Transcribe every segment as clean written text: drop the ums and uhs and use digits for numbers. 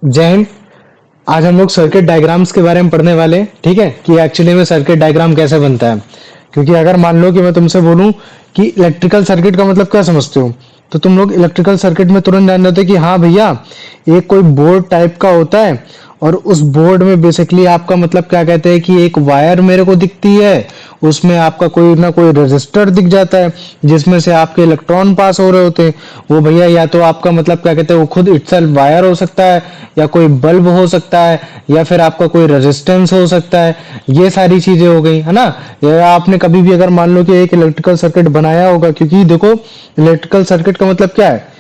जय हिंद। आज हम लोग सर्किट डायग्राम्स के बारे में पढ़ने वाले हैं, ठीक है, कि एक्चुअली में सर्किट डायग्राम कैसे बनता है। क्योंकि अगर मान लो कि मैं तुमसे बोलूं कि इलेक्ट्रिकल सर्किट का मतलब क्या समझते हो, तो तुम लोग इलेक्ट्रिकल सर्किट में तुरंत जान जाते हो कि हाँ भैया, एक कोई बोर्ड टाइप का होता है और उस बोर्ड में बेसिकली आपका मतलब क्या कहते हैं कि एक वायर मेरे को दिखती है, उसमें आपका कोई ना कोई रेजिस्टर दिख जाता है जिसमें से आपके इलेक्ट्रॉन पास हो रहे होते हैं। वो भैया या तो आपका मतलब क्या कहते हैं वो खुद इटसेल्फ वायर हो सकता है, या कोई बल्ब हो सकता है, या फिर आपका कोई रेजिस्टेंस हो सकता है। ये सारी चीजें हो गई है ना। या आपने कभी भी अगर मान लो कि एक इलेक्ट्रिकल सर्किट बनाया होगा, क्योंकि देखो इलेक्ट्रिकल सर्किट का मतलब क्या है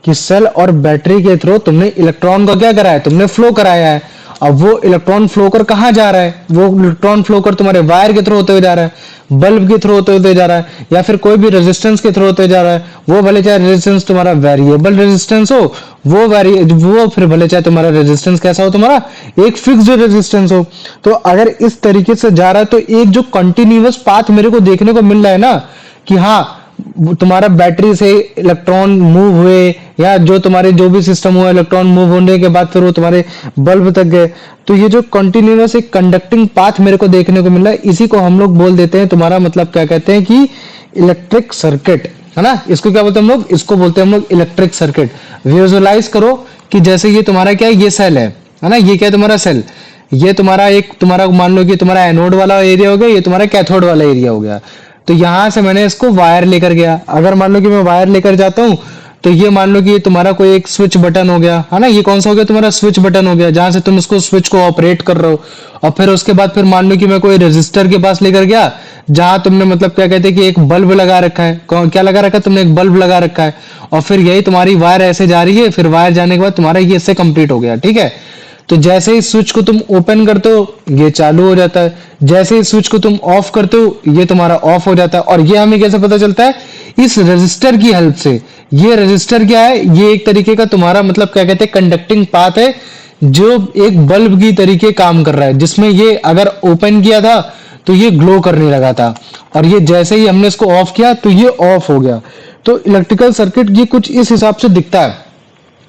कि सेल और बैटरी के थ्रू तुमने इलेक्ट्रॉन का क्या करा है, तुमने फ्लो कराया है। अब वो इलेक्ट्रॉन फ्लो कर कहाँ जा रहा है, वो इलेक्ट्रॉन फ्लो कर तुम्हारे वायर के थ्रू होते हुए जा रहा है, बल्ब के थ्रू होते हुए जा रहा है, या फिर कोई भी रेजिस्टेंस के थ्रू होते जा रहा है। वो भले चाहे रेजिस्टेंस तुम्हारा वेरिएबल रेजिस्टेंस हो, वो फिर भले चाहे तुम्हारा रेजिस्टेंस कैसा हो, तुम्हारा एक फिक्स्ड रेजिस्टेंस हो। तो अगर इस तरीके से जा रहा है तो एक जो कंटिन्यूअस पाथ मेरे को देखने को मिल रहा है ना, कि हाँ तुम्हारा बैटरी से इलेक्ट्रॉन मूव हुए, या जो तुम्हारे जो भी सिस्टम हुआ इलेक्ट्रॉन मूव होने के बाद फिर वो तुम्हारे बल्ब तक गए। तो ये जो कंटिन्यूअस एक कंडक्टिंग पाथ मेरे को देखने को मिल रहा है, इसी को हम लोग बोल देते हैं तुम्हारा मतलब क्या कहते हैं कि इलेक्ट्रिक सर्किट, है ना। इसको क्या बोलते हैं हम लोग, इसको बोलते हैं हम लोग इलेक्ट्रिक सर्किट। विजुअलाइज करो कि जैसे ये तुम्हारा क्या है, ये सेल है ना, ये क्या है तुम्हारा सेल। ये तुम्हारा एक तुम्हारा मान लो कि तुम्हारा एनोड वाला एरिया हो गया, ये तुम्हारा कैथोड वाला एरिया हो गया। तो यहां से मैंने इसको वायर लेकर गया, अगर मान लो कि मैं वायर लेकर जाता हूं, तो ये मान लो कि ये तुम्हारा कोई एक स्विच बटन हो गया, है ना। ये कौन सा हो गया तुम्हारा, स्विच बटन हो गया, जहां से तुम इसको स्विच को ऑपरेट कर रहे हो। और फिर उसके बाद फिर मान लो कि मैं कोई रेजिस्टर के पास लेकर गया, जहां तुमने मतलब क्या कहते हैं कि एक बल्ब लगा रखा है। क्या लगा रखा है तुमने, एक बल्ब लगा रखा है। और फिर यही तुम्हारी वायर ऐसे जा रही है, फिर वायर जाने के बाद तुम्हारा ये इससे कंप्लीट हो गया, ठीक है। तो जैसे ही स्विच को तुम ओपन करते हो ये चालू हो जाता है, जैसे ही स्विच को तुम ऑफ करते हो ये तुम्हारा ऑफ हो जाता है। और ये हमें कैसे पता चलता है, इस रेजिस्टर की हेल्प से। ये रेजिस्टर क्या है, ये एक तरीके का तुम्हारा मतलब क्या कहते हैं कंडक्टिंग पाथ है, जो एक बल्ब की तरीके काम कर रहा है, जिसमें ये अगर ओपन किया था तो ये ग्लो करने लगा था, और ये जैसे ही हमने इसको ऑफ किया तो ये ऑफ हो गया। तो इलेक्ट्रिकल सर्किट ये कुछ इस हिसाब से दिखता है।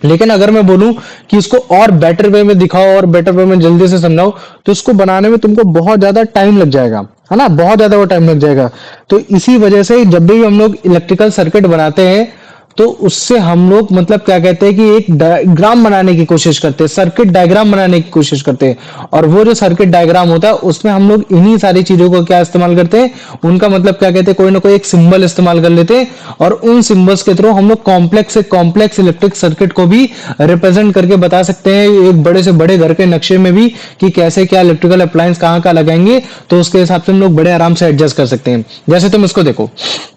लेकिन अगर मैं बोलूं कि इसको और बेटर वे में दिखाओ और बेटर वे में जल्दी से समझाओ, तो इसको बनाने में तुमको बहुत ज्यादा टाइम लग जाएगा, है ना, बहुत ज्यादा वो टाइम लग जाएगा। तो इसी वजह से जब भी हम लोग इलेक्ट्रिकल सर्किट बनाते हैं, तो उससे हम लोग मतलब क्या कहते हैं कि एक डायग्राम बनाने की कोशिश करते हैं, सर्किट डायग्राम बनाने की कोशिश करते हैं। और वो जो सर्किट डायग्राम होता है उसमें हम लोग इन्हीं सारी चीजों को क्या इस्तेमाल करते हैं, उनका मतलब क्या कहते हैं कोई ना कोई एक सिंबल इस्तेमाल कर लेते हैं, और उन सिंबल्स के थ्रू हम लोग कॉम्प्लेक्स से कॉम्प्लेक्स इलेक्ट्रिक सर्किट को भी रिप्रेजेंट करके बता सकते हैं, एक बड़े से बड़े घर के नक्शे में भी, कि कैसे क्या इलेक्ट्रिकल अप्लायंस कहाँ कहाँ लगाएंगे। तो उसके हिसाब से हम लोग बड़े आराम से एडजस्ट कर सकते हैं। जैसे तुम इसको देखो,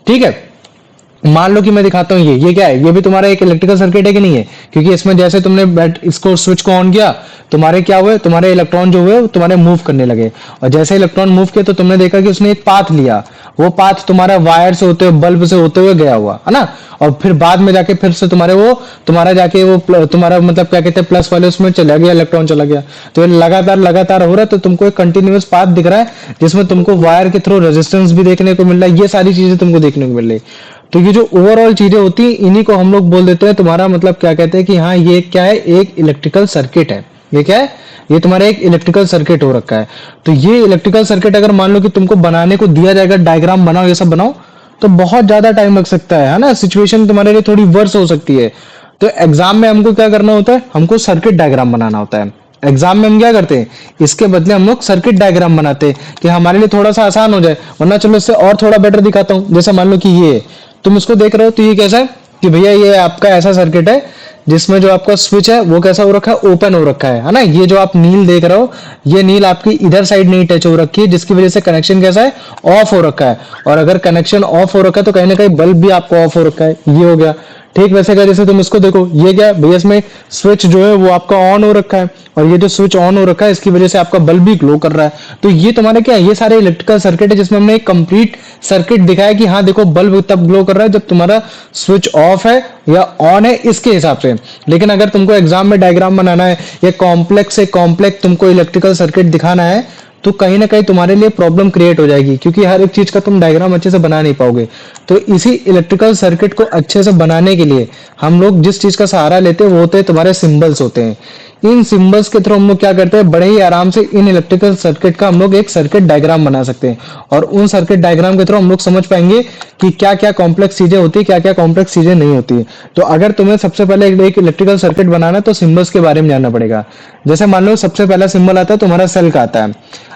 ठीक है, मान लो कि मैं दिखाता हूँ, ये क्या है, ये भी तुम्हारा एक इलेक्ट्रिकल सर्किट है कि नहीं है। क्योंकि इसमें जैसे तुमने इसको स्विच को ऑन किया, तुम्हारे क्या हुए, तुम्हारे इलेक्ट्रॉन जो हुए तुम्हारे मूव करने लगे। और जैसे इलेक्ट्रॉन मूव किया तो तुमने देखा कि उसने एक पाथ लिया, वो पाथ तुम्हारा वायर से होते हुए बल्ब से होते हुए गया हुआ, है ना। और फिर बाद में जाके फिर से तुम्हारा जाके वो तुम्हारा मतलब क्या कहते हैं प्लस वाले उसमें चला गया, इलेक्ट्रॉन चला गया। तो ये लगातार लगातार हो रहा है, तो तुमको एक कंटिन्यूअस पाथ दिख रहा है, जिसमें तुमको वायर के थ्रू रेजिस्टेंस भी देखने को मिल रहा है, ये सारी चीजें तुमको देखने को मिल रही है। तो ये जो ओवरऑल चीजें होती हैं, इन्हीं को हम लोग बोल देते हैं तुम्हारा मतलब क्या कहते हैं कि हाँ ये क्या है, एक इलेक्ट्रिकल सर्किट है। ये क्या है, ये तुम्हारा एक इलेक्ट्रिकल सर्किट हो रखा है। तो ये इलेक्ट्रिकल सर्किट अगर मान लो कि तुमको बनाने को दिया जाएगा, डायग्राम बनाओ, ये सब बनाओ, तो बहुत ज्यादा टाइम लग सकता है ना। सिचुएशन तुम्हारे लिए थोड़ी वर्स हो सकती है। तो एग्जाम में हमको क्या करना होता है, हमको सर्किट डायग्राम बनाना होता है। एग्जाम में हम क्या करते हैं, इसके बदले हम लोग सर्किट डायग्राम बनाते हैं कि हमारे लिए थोड़ा सा आसान हो जाए। वरना चलो इससे और थोड़ा बेटर दिखाता हूँ। जैसे मान लो कि ये तुम इसको देख रहे हो, तो ये कैसा है कि भैया ये आपका ऐसा सर्किट है जिसमें जो आपका स्विच है वो कैसा हो रखा है, ओपन हो रखा है ना। ये जो आप नील देख रहे हो, ये नील आपकी इधर साइड नहीं टच हो रखी है, जिसकी वजह से कनेक्शन कैसा है, ऑफ हो रखा है। और अगर कनेक्शन ऑफ हो रखा है तो कहीं ना कहीं बल्ब भी आपको ऑफ हो रखा है, ये हो गया। ठीक वैसे का जैसे तुम इसको देखो, ये क्या भैया, इसमें स्विच जो है वो आपका ऑन हो रखा है, और ये जो स्विच ऑन हो रखा है इसकी वजह से आपका बल्ब भी ग्लो कर रहा है। तो ये तुम्हारे क्या है, ये सारे इलेक्ट्रिकल सर्किट है जिसमें हमने एक कंप्लीट सर्किट दिखाया कि हाँ देखो बल्ब तब ग्लो कर रहा है जब तुम्हारा स्विच ऑफ है या ऑन है, इसके हिसाब से। लेकिन अगर तुमको एग्जाम में डायग्राम बनाना है या कॉम्प्लेक्स से कॉम्प्लेक्स तुमको इलेक्ट्रिकल सर्किट दिखाना है, तो कहीं ना कहीं तुम्हारे लिए प्रॉब्लम क्रिएट हो जाएगी, क्योंकि हर एक चीज का तुम डायग्राम अच्छे से बना नहीं पाओगे। तो इसी इलेक्ट्रिकल सर्किट को अच्छे से बनाने के लिए हम लोग जिस चीज का सहारा लेते हैं वो होते हैं तुम्हारे सिंबल्स होते हैं। इन सिंबल्स के थ्रू हम लोग क्या करते हैं, बड़े ही आराम से इन इलेक्ट्रिकल सर्किट का हम लोग एक सर्किट डायग्राम बना सकते हैं। और उन सर्किट डायग्राम के थ्रू हम लोग समझ पाएंगे कि क्या क्या कॉम्प्लेक्स चीजें होती है, क्या क्या कॉम्प्लेक्स चीजें नहीं होती है। तो अगर तुम्हें सबसे पहले एक इलेक्ट्रिकल सर्किट बनाना है तो सिंबल्स के बारे में जानना पड़ेगा। जैसे मान लो सबसे पहला सिंबल आता है तुम्हारा सेल का आता है।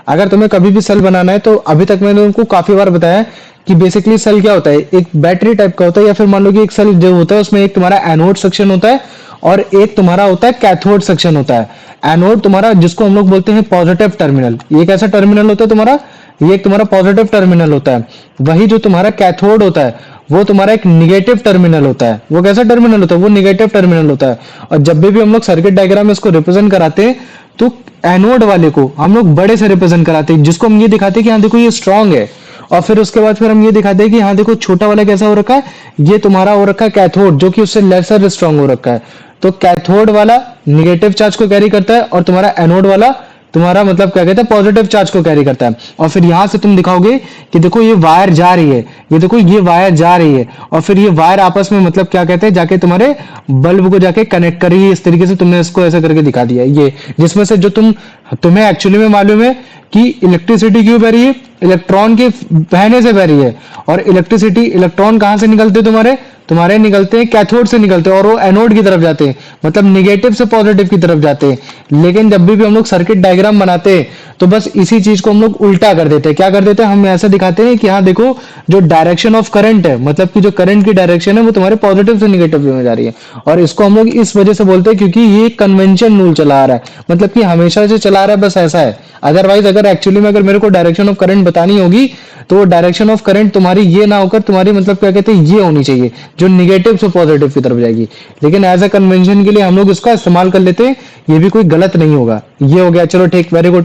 अगर तुम्हें कभी भी सेल बनाना है तो अभी तक मैंने तुमको काफी बार बताया कि बेसिकली सेल क्या होता है, एक बैटरी टाइप का होता है, या फिर मान लो कि एक सेल जो होता है उसमें एक तुम्हारा एनोड सेक्शन होता है और एक तुम्हारा होता है कैथोड सेक्शन होता है। एनोड तुम्हारा जिसको हम लोग बोलते हैं पॉजिटिव टर्मिनल, ये कैसा टर्मिनल होता है तुम्हारा, ये एक तुम्हारा पॉजिटिव टर्मिनल होता है। वही जो तुम्हारा कैथोड होता है वो तुम्हारा एक निगेटिव टर्मिनल होता है। वो कैसा टर्मिनल होता है, वो निगेटिव टर्मिनल होता है। और जब भी हम लोग सर्किट डायग्राम में इसको रिप्रेजेंट कराते हैं तो एनोड वाले को हम लोग बड़े से रिप्रेजेंट कराते हैं, जिसको हम ये दिखाते हैं कि हाँ देखो ये स्ट्रांग है। और फिर उसके बाद फिर हम ये दिखाते हैं कि हाँ देखो छोटा वाला कैसा हो रखा है, ये तुम्हारा हो रखा है कैथोड, जो कि उससे लेसर स्ट्रांग हो रखा है। तो कैथोड वाला निगेटिव चार्ज को कैरी करता है और तुम्हारा एनोड वाला तुम्हारा मतलब क्या कहते हैं पॉजिटिव चार्ज को कैरी करता है। और फिर यहां से तुम दिखाओगे कि देखो ये वायर जा रही है, ये देखो ये वायर जा रही है, और फिर ये वायर आपस में मतलब क्या कहते हैं जाके तुम्हारे बल्ब को जाके कनेक्ट कर रही है। इस तरीके से तुमने इसको ऐसे करके दिखा दिया ये, जिसमें से जो तुम्हें एक्चुअली में मालूम है कि इलेक्ट्रिसिटी क्यों बह रही है, इलेक्ट्रॉन के बहने से बह रही है। और इलेक्ट्रिसिटी इलेक्ट्रॉन कहां से निकलते हैं तुम्हारे, तुम्हारे निकलते हैं कैथोड से निकलते हैं, और वो एनोड की तरफ जाते हैं, मतलब निगेटिव से पॉजिटिव की तरफ जाते हैं। लेकिन जब भी हम लोग सर्किट डायग्राम बनाते हैं तो बस इसी चीज को हम लोग उल्टा कर देते हैं। क्या कर देते हैं, हम ऐसे दिखाते हैं कि हाँ देखो जो डायरेक्शन ऑफ करंट है, मतलब कि जो करंट की डायरेक्शन है वो तुम्हारे पॉजिटिव से निगेटिव में जा रही है। और इसको हम लोग इस वजह से बोलते हैं क्योंकि ये कन्वेंशन रूल चला आ रहा है, मतलब कि हमेशा से चला रहा है, बस ऐसा है। अदरवाइज अगर एक्चुअली में अगर मेरे को डायरेक्शन ऑफ करंट बतानी होगी तो वो डायरेक्शन ऑफ करंट तुम्हारी ये ना होकर तुम्हारी मतलब क्या कहते हैं ये होनी चाहिए, जो निगेटिव से पॉजिटिव की तरफ जाएगी। लेकिन एज अ कन्वेंशन के लिए हम लोग इसका इस्तेमाल कर लेते हैं, ये भी कोई गलत नहीं होगा। ये हो गया, चलो ठीक, वेरी गुड।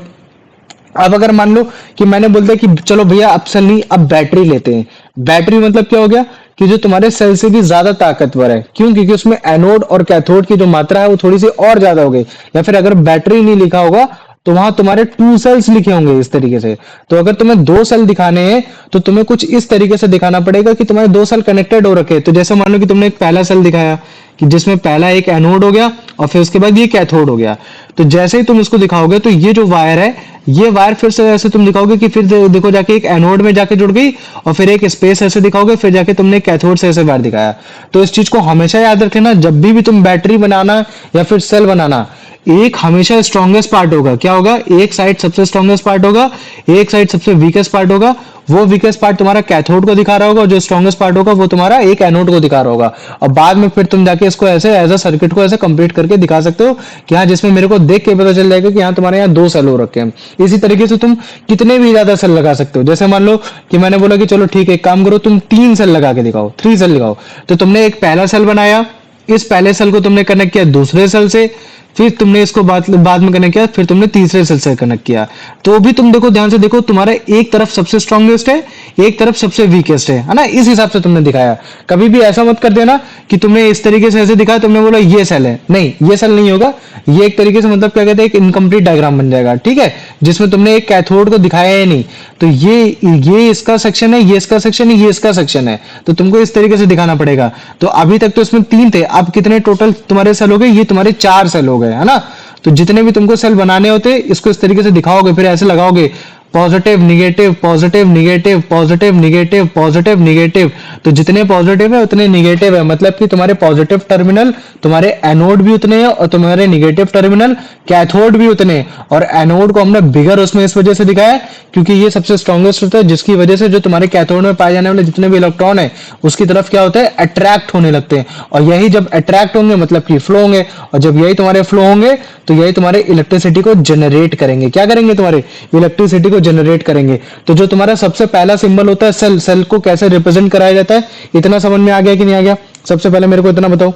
अब अगर मान लो कि मैंने बोल दिया कि चलो भैया अब सेल नहीं, अब बैटरी लेते हैं। बैटरी मतलब क्या हो गया कि जो तुम्हारे सेल से भी ज्यादा ताकतवर है। क्यों, क्योंकि उसमें एनोड और कैथोड की जो मात्रा है वो थोड़ी सी और ज्यादा हो गई। या फिर अगर बैटरी नहीं लिखा होगा तो वहां तुम्हारे 2 सेल्स लिखे होंगे इस तरीके से। तो अगर तुम्हें 2 सेल दिखाने हैं तो तुम्हें कुछ इस तरीके से दिखाना पड़ेगा कि तुम्हारे 2 सेल कनेक्टेड हो रखे। तो जैसे मान लो कि तुमने एक पहला सेल दिखाया कि जिसमें पहला एक एनोड हो गया और फिर उसके बाद ये कैथोड हो गया। तो जैसे ही तुम इसको दिखाओगे तो ये जो वायर है, ये वायर फिर से ऐसे तुम दिखाओगे कि फिर देखो जाके एक एनोड में जाके जुड़ गई, और फिर एक स्पेस ऐसे दिखाओगे, फिर जाके तुमने कैथोड से ऐसे वायर दिखाया। तो इस चीज को हमेशा याद रखना, जब भी तुम बैटरी बनाना या फिर सेल बनाना, एक हमेशा स्ट्रॉन्गेस्ट पार्ट होगा। क्या होगा, एक साइड सबसे स्ट्रॉन्गेस्ट पार्ट होगा, एक साइड सबसे वीकेस्ट पार्ट होगा। वो वीकेस्ट पार्ट तुम्हारा कैथोड को दिखा रहा होगा, और जो स्ट्रॉन्गेस्ट पार्ट होगा वो तुम्हारा एक एनोड को दिखा रहा होगा। और बाद में फिर तुम जाके इसको ऐसे एज अ सर्किट को ऐसे कंप्लीट करके दिखा सकते हो कि हाँ, जिसमें मेरे को देख के पता चल जाएगा कि हाँ तुम्हारे यहाँ 2 सेल हो रखे हैं। इसी तरीके से तुम कितने भी ज्यादा सेल लगा सकते हो। जैसे मान लो कि मैंने बोला कि चलो ठीक है, एक काम करो, तुम 3 सेल लगा के दिखाओ, 3 सेल लगाओ। तो तुमने एक पहला सेल बनाया, इस पहले सेल को तुमने कनेक्ट किया दूसरे सेल से, फिर तुमने इसको बाद में कनेक्ट किया, फिर तुमने तीसरे सेल से कनेक्ट किया। तो भी तुम देखो, ध्यान से देखो, तुम्हारा एक तरफ सबसे स्ट्रॉन्गेस्ट है, एक तरफ सबसे वीकेस्ट है ना। इस हिसाब से तुमने दिखाया। कभी भी ऐसा मत कर देना कि तुमने इस तरीके से ऐसे दिखाया, तुमने बोला ये सेल है, नहीं, ये सेल नहीं होगा। ये एक तरीके से मतलब क्या कहते हैं, एक इनकम्प्लीट डायग्राम बन जाएगा, ठीक है, जिसमें तुमने एक कैथोड को दिखाया ही नहीं। तो ये इसका सेक्शन है, ये इसका सेक्शन है, ये इसका सेक्शन है। तो तुमको इस तरीके से दिखाना पड़ेगा। तो अभी तक तो इसमें 3 थे, अब कितने टोटल तुम्हारे सेल हो गए, ये तुम्हारे 4 सेल हो गए, है ना। तो जितने भी तुमको सेल बनाने होते इसको इस तरीके से दिखाओगे, फिर ऐसे लगाओगे positive negative positive negative positive negative positive negative. तो जितने पॉजिटिव है उतने निगेटिव है, मतलब कि तुम्हारे पॉजिटिव टर्मिनल तुम्हारे एनोड भी उतने हैं और तुम्हारे निगेटिव टर्मिनल कैथोड भी उतने। और एनोड को हमने बिगर उसमें इस वजह से दिखाया क्योंकि ये सबसे स्ट्रॉन्गेस्ट होता है, जिसकी वजह से जो तुम्हारे कैथोड में पाए जाने वाले जितने भी इलेक्ट्रॉन है उसकी तरफ क्या होता है, अट्रैक्ट होने लगते हैं। और यही जब अट्रैक्ट होंगे मतलब कि फ्लो होंगे, और जब यही तुम्हारे फ्लो होंगे तो यही तुम्हारे इलेक्ट्रिसिटी को जनरेट करेंगे। क्या करेंगे, तुम्हारे इलेक्ट्रिसिटी को जनरेट करेंगे। तो जो तुम्हारा सबसे पहला सिंबल होता है सेल, सेल को कैसे रिप्रेजेंट कराया जाता है, इतना समझ में आ गया कि नहीं आ गया? सबसे पहले मेरे को इतना बताओ।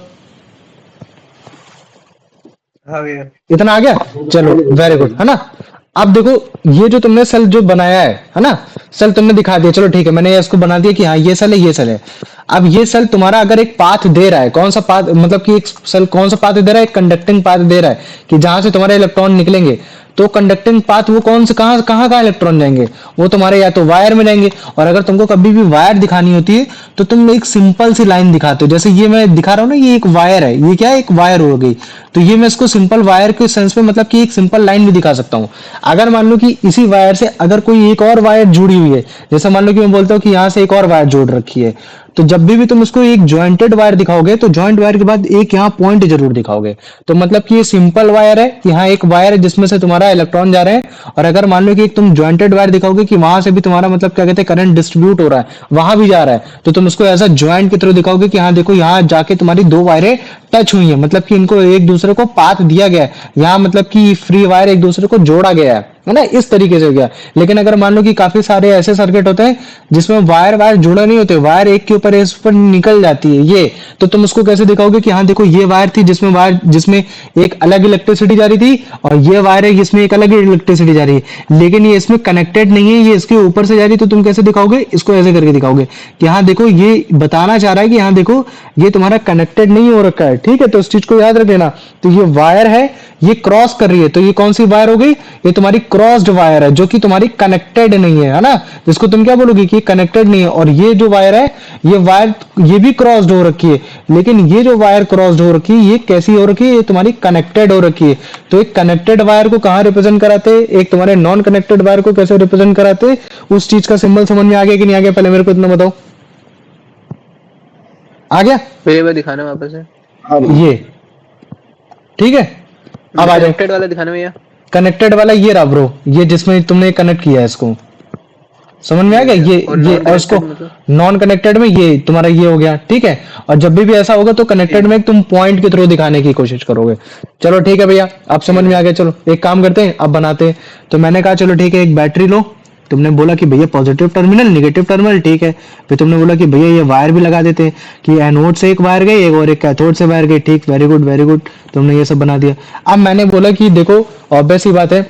हाँ भैया। इतना आ गया, चलो वेरी गुड, है ना। अब देखो ये जो तुमने सेल जो बनाया है ना, सेल तुमने दिखा दिया, चलो ठीक है, मैंने इसको बना दिया कि हाँ ये सेल है, ये सेल है। अब ये सेल तुम्हारा अगर एक पाथ दे रहा है, कौन सा पाथ, मतलब कि एक सेल कौन सा पाथ दे रहा है, एक कंडक्टिंग पाथ दे रहा है कि जहां से तुम्हारे इलेक्ट्रॉन निकलेंगे। तो कंडक्टिंग पाथ वो कौन से कहाँ कहाँ कहाँ इलेक्ट्रॉन जाएंगे, वो तुम्हारे या तो वायर में जाएंगे। और अगर तुमको कभी भी वायर दिखानी होती है तो तुम एक सिंपल सी लाइन दिखाते हो, जैसे ये मैं दिखा रहा हूँ ना, ये एक वायर है, ये क्या है, एक वायर हो गई। तो ये मैं इसको सिंपल वायर के सेंस में मतलब कि एक सिंपल लाइन भी दिखा सकता हूँ। अगर मान लो कि इसी वायर से अगर कोई एक और वायर जुड़ी हुई है, जैसे मान लो कि मैं बोलता हूँ कि यहाँ से एक और वायर जोड़ रखी है, तो जब भी तुम इसको एक जॉइंटेड वायर दिखाओगे तो जॉइंट वायर के बाद एक यहाँ पॉइंट जरूर दिखाओगे। तो मतलब कि ये सिंपल वायर है, यहाँ एक वायर है जिसमें से तुम्हारा इलेक्ट्रॉन जा रहे हैं। और अगर मान लो कि एक तुम जॉइंटेड वायर दिखाओगे कि वहां से भी तुम्हारा मतलब क्या कहते हैं करंट डिस्ट्रीब्यूट हो रहा है, वहां भी जा रहा है, तो तुम उसको ऐसा ज्वाइंट के थ्रू दिखाओगे कि हाँ देखो यहाँ जाके तुम्हारी दो वायरें टच हुई है, मतलब कि इनको एक दूसरे को पाथ दिया गया है, यहाँ मतलब कि फ्री वायर एक दूसरे को जोड़ा गया है ना, इस तरीके से हो गया। लेकिन अगर मान लो कि काफी सारे ऐसे सर्किट होते हैं जिसमें वायर वायर जुड़ा नहीं होते, वायर एक के ऊपर इस पर निकल जाती है ये, तो तुम उसको कैसे दिखाओगे कि हाँ देखो ये वायर थी जिसमें एक अलग इलेक्ट्रिसिटी जा रही थी, और ये वायर है जिसमें एक अलग इलेक्ट्रिसिटी जा रही है, लेकिन ये इसमें कनेक्टेड नहीं है, ये इसके ऊपर से जा रही है। तो तुम कैसे दिखाओगे, इसको ऐसे करके दिखाओगे कि हाँ देखो ये बताना चाह रहा है कि हाँ देखो ये तुम्हारा कनेक्टेड नहीं हो रखा है, ठीक है। तो इस चीज को याद रख लेना। तो ये वायर है, ये क्रॉस कर रही है, तो ये कौन सी वायर हो गई, ये तुम्हारी क्रॉस्ड वायर है जो कि तुम्हारी कनेक्टेड नहीं है ना, जिसको तुम क्या बोलोगे कि कनेक्टेड नहीं है। और ये जो वायर है, ये वायर ये भी क्रॉस्ड हो रखी है, लेकिन ये जो वायर क्रॉस्ड हो रखी है ये कैसी हो रखी है, ये तुम्हारी कनेक्टेड हो रखी है। तो एक कनेक्टेड वायर को कहाँ रिप्रेजेंट कराते हैं, एक तुम्हारे नॉन कनेक्टेड वायर को कैसे रिप्रेजेंट कराते हैं, उस चीज का सिंबल समझ में आ गया कि नहीं आ गया, पहले मेरे को इतना बताओ। आ गया, फिर दिखाना वापस है ये ठीक है। अब आ जाओ कनेक्टेड वाला दिखाना भैया। कनेक्टेड वाला, ये रहा ब्रो, ये जिसमें तुमने कनेक्ट किया है इसको, समझ में आ गया। ये और इसको नॉन कनेक्टेड में ये तुम्हारा ये हो गया, ठीक है। और जब भी ऐसा होगा तो कनेक्टेड में तुम पॉइंट के थ्रू दिखाने की कोशिश करोगे। चलो ठीक है भैया, अब समझ में आ गया। चलो एक काम करते हैं, अब बनाते हैं। तो मैंने कहा चलो ठीक है, एक बैटरी लो, तुमने बोला कि भैया पॉजिटिव टर्मिनल नेगेटिव टर्मिनल, ठीक है। फिर तुमने बोला कि भैया ये वायर भी लगा देते हैं कि एनोड से एक वायर गई, एक और एक कैथोड से वायर गई, ठीक, वेरी गुड वेरी गुड, तुमने ये सब बना दिया। अब मैंने बोला कि देखो ऑब्वियस ही बात है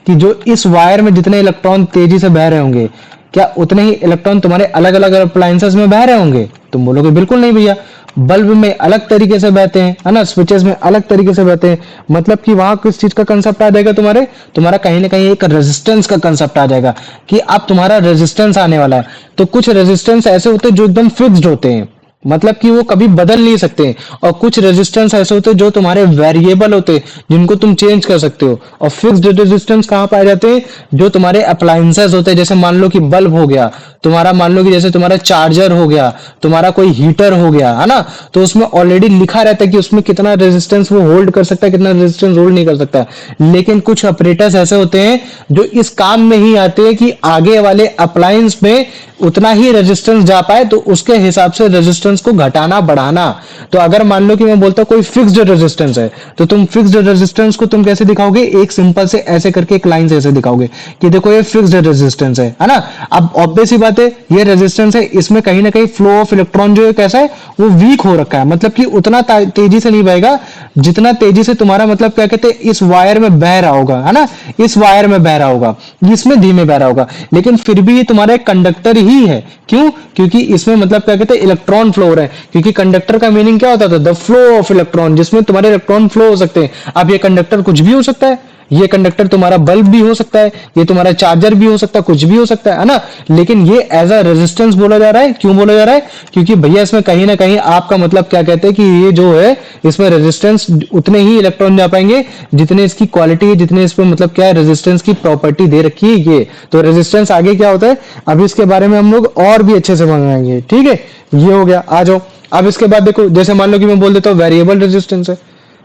कि जो इस वायर में जितने इलेक्ट्रॉन तेजी से बह रहे होंगे, क्या उतने ही इलेक्ट्रॉन तुम्हारे अलग अलग अप्लायंसेस में बह रहे होंगे? तुम बोलोगे बिल्कुल नहीं भैया, बल्ब में अलग तरीके से बहते हैं, है ना, स्विचेस में अलग तरीके से बहते हैं। मतलब कि वहां किस चीज का कंसेप्ट आ जाएगा, तुम्हारा कहीं ना कहीं एक रेजिस्टेंस का कंसेप्ट आ जाएगा कि अब तुम्हारा रेजिस्टेंस आने वाला है। तो कुछ रेजिस्टेंस ऐसे होते हैं जो एकदम फिक्स्ड होते हैं, मतलब कि वो कभी बदल नहीं सकते, और कुछ रेजिस्टेंस ऐसे होते हैं जो तुम्हारे वेरिएबल होते हैं, जिनको तुम चेंज कर सकते हो। और फिक्स्ड रेजिस्टेंस कहाँ पाए जाते हैं, जो तुम्हारे अप्लायंसेस होते हैं, जैसे मान लो कि बल्ब हो गया तुम्हारा, मान लो कि जैसे तुम्हारा चार्जर हो गया, तुम्हारा कोई हीटर हो गया, है ना, तो उसमें ऑलरेडी लिखा रहता है कि उसमें कितना रेजिस्टेंस वो होल्ड कर सकता है, कितना रेजिस्टेंस होल्ड नहीं कर सकता। लेकिन कुछ ऑपरेटर्स ऐसे होते हैं जो इस काम में ही आते हैं कि आगे वाले अप्लायंस में उतना ही रेजिस्टेंस जा पाए, तो उसके हिसाब से रेजिस्टेंस को घटाना बढ़ाना। तो अगर मान लो कि मैं बोलता हूं कोई फिक्स्ड रेजिस्टेंस है, तो तुम फिक्स्ड रेजिस्टेंस को तुम कैसे दिखाओगे, एक सिंपल से ऐसे करके एक लाइन से ऐसे दिखाओगे कि देखो ये फिक्स्ड रेजिस्टेंस है ना। अब ऑब्वियस ही बात है, ये रेजिस्टेंस है, इसमें कहीं ना कहीं फ्लो ऑफ इलेक्ट्रॉन जो है कैसा है, वो वीक हो रखा है, मतलब कि उतना तेजी से नहीं बहेगा जितना तेजी से तुम्हारा मतलब क्या कहते हैं इस वायर में बह रहा होगा, है ना, इस वायर में बह रहा होगा, इसमें धीमे बह रहा होगा, लेकिन फिर भी ये तुम्हारा एक कंडक्टर ही है। क्यों? क्योंकि इसमें मतलब क्या कहते हैं इलेक्ट्रॉन फ्लो हो रहा है, क्योंकि कंडक्टर का मीनिंग क्या होता था, द फ्लो ऑफ इलेक्ट्रॉन, जिसमें तुम्हारे इलेक्ट्रॉन फ्लो हो सकते हैं। अब ये कंडक्टर कुछ भी हो सकता है, ये कंडक्टर तुम्हारा बल्ब भी हो सकता है, ये तुम्हारा चार्जर भी हो सकता है, कुछ भी हो सकता है ना, लेकिन ये एज अ रेजिस्टेंस बोला जा रहा है। क्यों बोला जा रहा है? क्योंकि भैया इसमें कहीं ना कहीं आपका मतलब क्या कहते हैं कि ये जो है इसमें रेजिस्टेंस उतने ही इलेक्ट्रॉन जा पाएंगे जितने इसकी क्वालिटी है, जितने इसमें मतलब क्या है रेजिस्टेंस की प्रॉपर्टी दे रखी है ये। तो रेजिस्टेंस आगे क्या होता है, अभी इसके बारे में हम लोग और भी अच्छे से समझाएंगे, ठीक है। ये हो गया, आ जाओ। अब इसके बाद देखो, जैसे मान लो कि मैं बोल देता हूँ वेरिएबल रेजिस्टेंस है,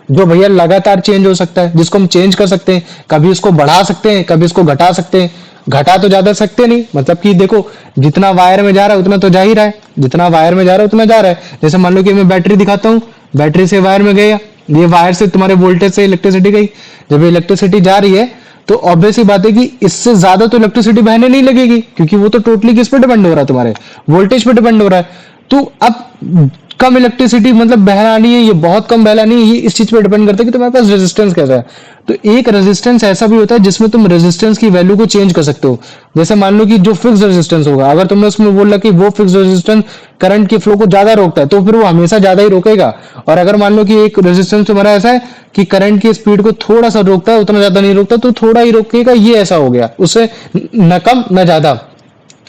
जो भैया लगातार चेंज हो सकता है, जिसको हम चेंज कर सकते हैं, कभी इसको बढ़ा सकते हैं, कभी इसको घटा सकते हैं। घटा तो ज्यादा सकते नहीं, मतलब कि देखो जितना वायर में जा रहा है उतना तो जा ही रहा है, जितना वायर में जा रहा है उतना जा रहा है। जैसे मान लो कि मैं बैटरी दिखाता हूँ, बैटरी से वायर में गया, ये वायर से तुम्हारे वोल्टेज से इलेक्ट्रिसिटी गई, जब इलेक्ट्रिसिटी जा रही है तो ऑब्वियस ही बात है कि इससे ज्यादा तो इलेक्ट्रिसिटी बहने नहीं लगेगी, क्योंकि वो तो टोटली किस पे डिपेंड हो रहा है, तुम्हारे वोल्टेज पे डिपेंड हो रहा है। तो अब कम इलेक्ट्रिसिटी मतलब बहलानी है, ये बहुत कम बहलानी है, ये इस चीज पे डिपेंड करता है कि तुम्हारे पास रेजिस्टेंस कैसा है। तो एक रेजिस्टेंस ऐसा भी होता है जिसमें तुम रेजिस्टेंस की वैल्यू को चेंज कर सकते हो। जैसे मान लो कि जो फिक्स रेजिस्टेंस होगा, अगर तुमने उसमें बोला कि वो फिक्स रेजिस्टेंस करंट के फ्लो को ज्यादा रोकता है, तो फिर वो हमेशा ज्यादा ही रोकेगा। और अगर मान लो कि एक रेजिस्टेंस तुम्हारा ऐसा है कि करंट की स्पीड को थोड़ा सा रोकता है, उतना ज्यादा नहीं रोकता, तो थोड़ा ही रोकेगा, ये ऐसा हो गया, उससे न कम न ज्यादा।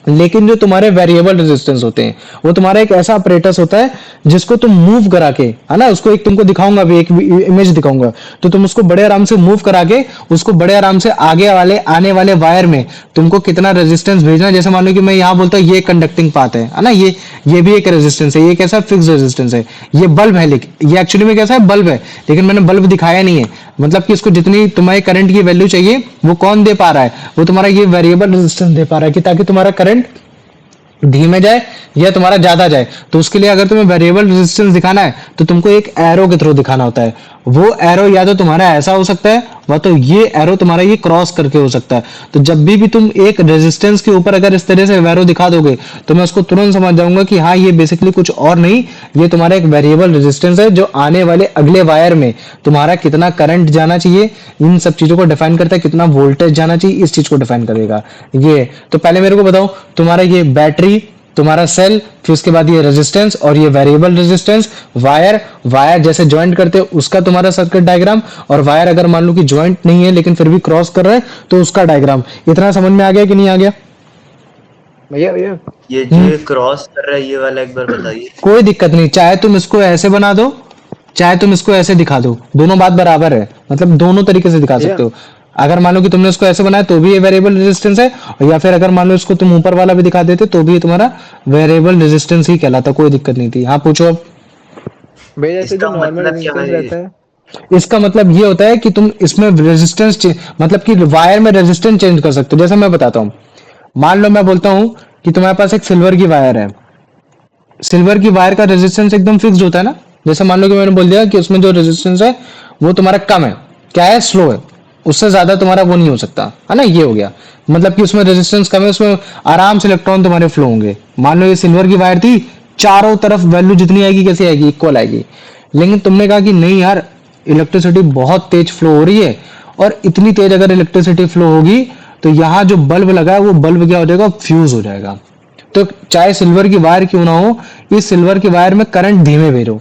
लेकिन जो तुम्हारे वेरिएबल रेजिस्टेंस होते हैं, वो तुम्हारा एक ऐसा अपरेटस होता है जिसको तुम मूव करा के, है ना, उसको एक तुमको दिखाऊंगा भी, एक इमेज दिखाऊंगा, तो तुम उसको बड़े आराम से मूव करा के उसको बड़े आराम से आगे वाले आने वाले वायर में तुमको कितना रेजिस्टेंस भेजना है। जैसे मान लो कि मैं यहाँ बोलता हूँ ये कंडक्टिंग पाथ है ना, ये भी एक रेजिस्टेंस है, ये कैसा फिक्स रेजिस्टेंस है, ये बल्ब है, लेकिन ये एक्चुअली में कैसा है, बल्ब है, लेकिन मैंने बल्ब दिखाया नहीं है। मतलब कि इसको जितनी तुम्हारे करंट की वैल्यू चाहिए वो कौन दे पा रहा है, वो तुम्हारा ये वेरिएबल रेजिस्टेंस दे पा रहा है, कि ताकि तुम्हारा करंट धीमे जाए या तुम्हारा ज्यादा जाए। तो उसके लिए अगर तुम्हें वेरिएबल रेजिस्टेंस दिखाना है तो तुमको एक एरो के थ्रू दिखाना होता है। वो एरो या तो तुम्हारा ऐसा हो सकता है, व तो ये एरो तुम्हारा ये क्रॉस करके हो सकता है। तो जब भी तुम एक रेजिस्टेंस के ऊपर अगर इस तरह से एरो दिखा दोगे तो मैं उसको तुरंत समझ जाऊंगा कि हाँ, ये बेसिकली कुछ और नहीं, ये तुम्हारा एक वेरिएबल रेजिस्टेंस है जो आने वाले अगले वायर में तुम्हारा कितना करंट जाना चाहिए, इन सब चीजों को डिफाइन करता है, कितना वोल्टेज जाना चाहिए, इस चीज को डिफाइन करेगा ये। तो पहले मेरे को बताओ, तुम्हारा ये बैटरी, तुम्हारा सेल, फिर उसके बाद ये रेजिस्टेंस और ये वेरिएबल रेजिस्टेंस, वायर वायर जैसे ज्वाइंट करते हैं उसका तुम्हारा सर्किट डायग्राम, और वायर अगर मान लो कि ज्वाइंट नहीं है लेकिन फिर भी क्रॉस कर रहा है तो उसका डायग्राम। इतना समझ में आ गया कि नहीं आ गया भैया भैया ये जो क्रॉस कर रहा है ये वाला एक बार बताइए। कोई दिक्कत नहीं, चाहे तुम इसको ऐसे बना दो चाहे तुम इसको ऐसे दिखा दो, दोनों बात बराबर है, मतलब दोनों तरीके से दिखा सकते हो। अगर मान लो कि तुमने इसको ऐसे बनाया तो भी ये वेरिएबल रेजिस्टेंस है, और या फिर अगर मान लो इसको तुम ऊपर वाला भी दिखा देते तो भी ये तुम्हारा वेरिएबल रेजिस्टेंस ही कहलाता, कोई दिक्कत नहीं थी। हाँ पूछो अब। भैया जैसे इसका जो नॉर्मल मतलब क्या रेजिस्टेंस है? रहता है, इसका मतलब ये होता है कि तुम इसमें रेजिस्टेंस मतलब कि वायर में रेजिस्टेंस चेंज कर सकते हो। जैसे मैं बताता हूँ, मान लो मैं बोलता हूँ कि तुम्हारे पास एक सिल्वर की वायर है, सिल्वर की वायर का रेजिस्टेंस एकदम फिक्स्ड होता है ना। जैसे मान लो कि मैंने बोल दिया कि उसमें जो रेजिस्टेंस है वो तुम्हारा कम है, क्या है, स्लो है, उससे ज्यादा तुम्हारा वो नहीं हो सकता, है ना, ये हो गया। मतलब कि उसमें रेजिस्टेंस कम है, उसमें आराम से इलेक्ट्रॉन तुम्हारे फ्लो होंगे। मान लो ये सिल्वर की वायर थी, चारों तरफ वैल्यू जितनी आएगी कैसी आएगी, इक्वल आएगी। लेकिन तुमने कहा कि नहीं यार, इलेक्ट्रिसिटी बहुत तेज फ्लो हो रही है, और इतनी तेज अगर इलेक्ट्रिसिटी फ्लो होगी तो यहाँ जो बल्ब लगा है वो बल्ब क्या हो जाएगा, फ्यूज हो जाएगा। तो चाहे सिल्वर की वायर क्यों ना हो, इस सिल्वर की वायर में करंट धीमे भेजो।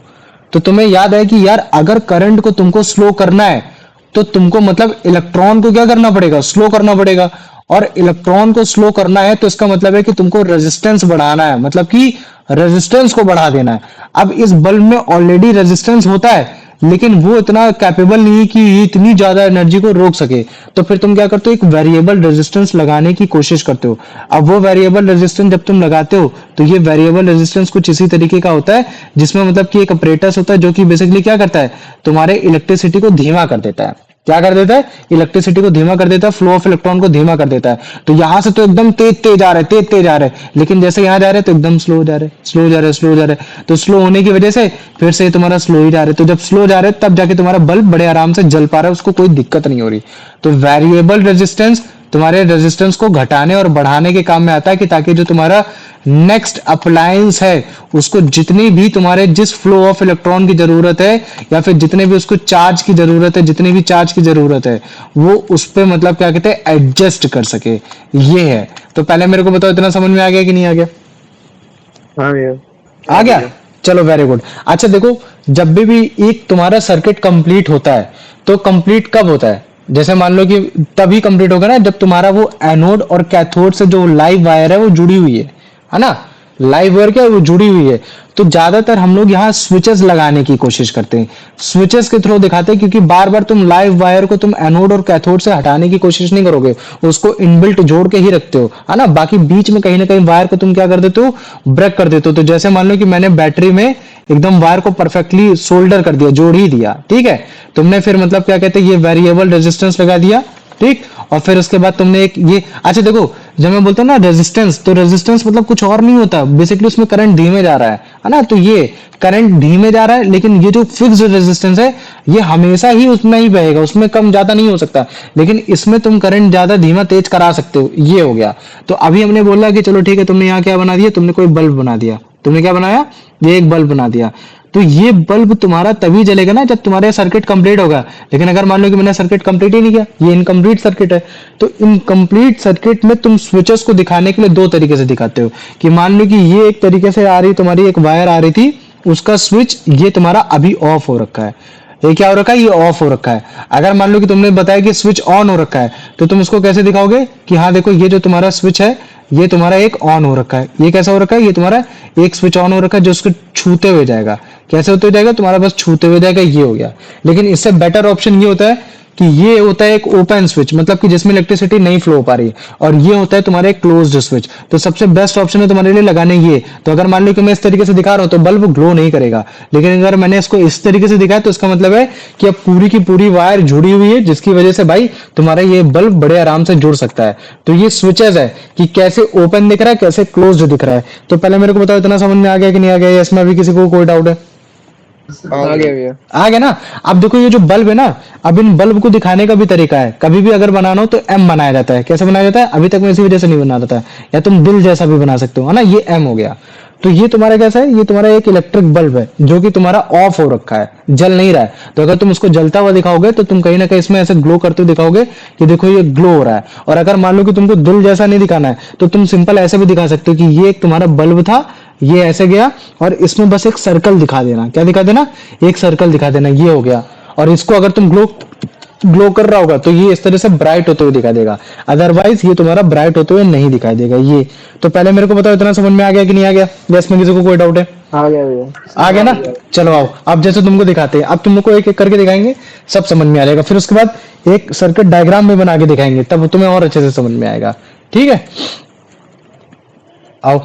तो तुम्हें याद है कि यार अगर करंट को तुमको स्लो करना है तो तुमको मतलब इलेक्ट्रॉन को क्या करना पड़ेगा, स्लो करना पड़ेगा। और इलेक्ट्रॉन को स्लो करना है तो इसका मतलब है कि तुमको रेजिस्टेंस बढ़ाना है, मतलब कि रेजिस्टेंस को बढ़ा देना है। अब इस बल्ब में ऑलरेडी रेजिस्टेंस होता है लेकिन वो इतना कैपेबल नहीं है कि ये इतनी ज्यादा एनर्जी को रोक सके। तो फिर तुम क्या करते हो, एक वेरिएबल रेजिस्टेंस लगाने की कोशिश करते हो। अब वो वेरिएबल रेजिस्टेंस जब तुम लगाते हो तो ये वेरिएबल रेजिस्टेंस कुछ इसी तरीके का होता है, जिसमें मतलब कि एक अपरेटस होता है जो कि बेसिकली क्या करता है, तुम्हारे इलेक्ट्रिसिटी को धीमा कर देता है। क्या कर देता है, इलेक्ट्रिसिटी को धीमा कर देता है, फ्लो ऑफ इलेक्ट्रॉन को धीमा कर देता है। तो यहां से तो एकदम तेज तेज आ रहा है, तेज तेज आ रहा है, लेकिन जैसे यहाँ जा रहे हैं तो एकदम स्लो जा रहे हैं, स्लो जा रहे हैं, स्लो जा रहे हैं। तो स्लो होने की वजह से फिर से तुम्हारा स्लो ही जा रहे हैं। तो जब स्लो जा रहे हैं तब जाके तुम्हारा बल्ब बड़े आराम से जल पा रहा है, उसको कोई दिक्कत नहीं हो रही। तो वेरिएबल रेजिस्टेंस तुम्हारे रेजिस्टेंस को घटाने और बढ़ाने के काम में आता है, कि ताकि जो तुम्हारा नेक्स्ट अप्लायंस है उसको जितनी भी तुम्हारे जिस फ्लो ऑफ इलेक्ट्रॉन की जरूरत है, या फिर जितने भी उसको चार्ज की जरूरत है, जितनी भी चार्ज की जरूरत है, वो उस पे मतलब क्या कहते हैं, एडजस्ट कर सके, ये है। तो पहले मेरे को बताओ, इतना समझ में आ गया कि नहीं आ गया? हाँ भैया आ गया, चलो वेरी गुड। अच्छा देखो, जब भी एक तुम्हारा सर्किट कंप्लीट होता है तो कंप्लीट कब होता है, जैसे मान लो कि तभी कंप्लीट होगा ना जब तुम्हारा वो एनोड और कैथोड से जो लाइव वायर है वो जुड़ी हुई है ना, लाइव वायर क्या है, वो जुड़ी हुई है। तो ज्यादातर हम लोग यहाँ स्विचेस लगाने की कोशिश करते हैं, स्विचेस के थ्रू दिखाते हैं, क्योंकि बार बार तुम लाइव वायर को तुम एनोड और कैथोड से हटाने की कोशिश नहीं करोगे, उसको इनबिल्ट जोड़ के ही रखते हो, है ना। बाकी बीच में कहीं ना कहीं वायर को तुम क्या कर देते हो, ब्रेक कर देते हो। तो जैसे मान लो कि मैंने बैटरी में एकदम वायर को परफेक्टली सोल्डर कर दिया, जोड़ ही दिया, ठीक है। तुमने फिर मतलब क्या कहते हैं, ये वेरिएबल रेजिस्टेंस लगा दिया, ठीक। और फिर उसके बाद तुमने एक ये, अच्छा देखो, जब मैं बोलता हूँ ना रेजिस्टेंस, तो रेजिस्टेंस मतलब कुछ और नहीं होता, बेसिकली उसमें करंट धीमे जा रहा है ना। तो ये करंट धीमे जा रहा है, लेकिन ये जो फिक्स्ड रेजिस्टेंस है ये हमेशा ही उतना ही बहेगा, उसमें कम ज्यादा नहीं हो सकता। लेकिन इसमें तुम करंट ज्यादा धीमा तेज करा सकते हो, ये हो गया। तो अभी हमने बोला कि चलो ठीक है, तुमने यहाँ क्या बना दिया, तुमने कोई बल्ब बना दिया, तुमने क्या बनाया, ये एक बल्ब बना दिया। तो ये बल्ब तुम्हारा तभी जलेगा ना जब तुम्हारा सर्किट कंप्लीट होगा। लेकिन अगर मान लो कि मैंने सर्किट कंप्लीट ही नहीं किया, ये इनकम्प्लीट सर्किट है, तो इनकम्प्लीट सर्किट में तुम स्विचेस को दिखाने के लिए दो तरीके से दिखाते हो कि मान लो कि ये एक तरीके से आ रही, तुम्हारी एक वायर आ रही थी, उसका स्विच ये तुम्हारा अभी ऑफ हो रखा है। ये क्या हो रखा है, ये ऑफ हो रखा है। अगर मान लो कि तुमने बताया कि स्विच ऑन हो रखा है, तो तुम उसको कैसे दिखाओगे कि हाँ देखो ये जो तुम्हारा स्विच है ये तुम्हारा एक ऑन हो रखा है। ये कैसा हो रखा है, ये तुम्हारा एक स्विच ऑन हो रखा है जो उसको छूते हुए जाएगा। कैसे होते हुए जाएगा, तुम्हारा बस छूते हुए जाएगा, ये हो गया। लेकिन इससे बेटर ऑप्शन ये होता है कि ये होता है एक ओपन स्विच, मतलब कि जिसमें इलेक्ट्रिसिटी नहीं फ्लो हो पा रही, और ये होता है तुम्हारा एक क्लोज्ड स्विच। तो सबसे बेस्ट ऑप्शन है तुम्हारे लिए लगाने ये। तो अगर मान लो कि मैं इस तरीके से दिखा रहा हूं तो बल्ब ग्लो नहीं करेगा, लेकिन अगर मैंने इसको इस तरीके से दिखाया तो इसका मतलब है कि अब पूरी की पूरी वायर जुड़ी हुई है, जिसकी वजह से भाई तुम्हारा ये बल्ब बड़े आराम से जुड़ सकता है। तो ये स्विचेस है कि कैसे ओपन दिख रहा है, कैसे क्लोज्ड दिख रहा है। तो पहले मेरे को बताओ इतना समझ में आ गया कि नहीं आ गया, इसमें अभी किसी को कोई डाउट है? आ गया भैया। आ गया ना। अब देखो ये जो बल्ब है ना, अब इन बल्ब को दिखाने का भी तरीका है। कभी भी अगर बनाना हो तो एम बनाया जाता है। कैसे बनाया जाता है, अभी तक मैं इसी वजह से नहीं बना था, या तुम दिल जैसा भी बना सकते हो, है ना, ये एम हो गया। तो ये तुम्हारा कैसा है, ये तुम्हारा एक इलेक्ट्रिक बल्ब है जो कि तुम्हारा ऑफ हो रखा है, जल नहीं रहा है। तो अगर तुम उसको जलता हुआ दिखाओगे तो तुम कहीं ना कहीं इसमें ऐसे ग्लो करते हुए दिखाओगे कि देखो ये ग्लो हो रहा है। और अगर मान लो कि तुमको दिल जैसा नहीं दिखाना है तो तुम सिंपल ऐसे भी दिखा सकते हो कि ये एक तुम्हारा बल्ब था, ये ऐसे गया, और इसमें बस एक सर्कल दिखा देना। क्या दिखा देना, एक सर्कल दिखा देना, ये हो गया। और इसको अगर तुम ग्लो ग्लो कर रहा होगा तो ये इस तरह से ब्राइट होते हुए दिखाई देगा, अदरवाइज ये तुम्हारा ब्राइट होते हुए नहीं दिखाई देगा ये। तो पहले मेरे को बताओ इतना समझ में आ गया कि नहीं आ गया, या इसमें किसी को कोई डाउट है? आ गया भैया। आ गया ना। चलो आओ, अब जैसे तुमको दिखाते हैं, अब तुम लोग को एक एक करके दिखाएंगे, सब समझ में आ जाएगा। फिर उसके बाद एक सर्किट डायग्राम में बना के दिखाएंगे, तब तुम्हें और अच्छे से समझ में आएगा। ठीक है, आओ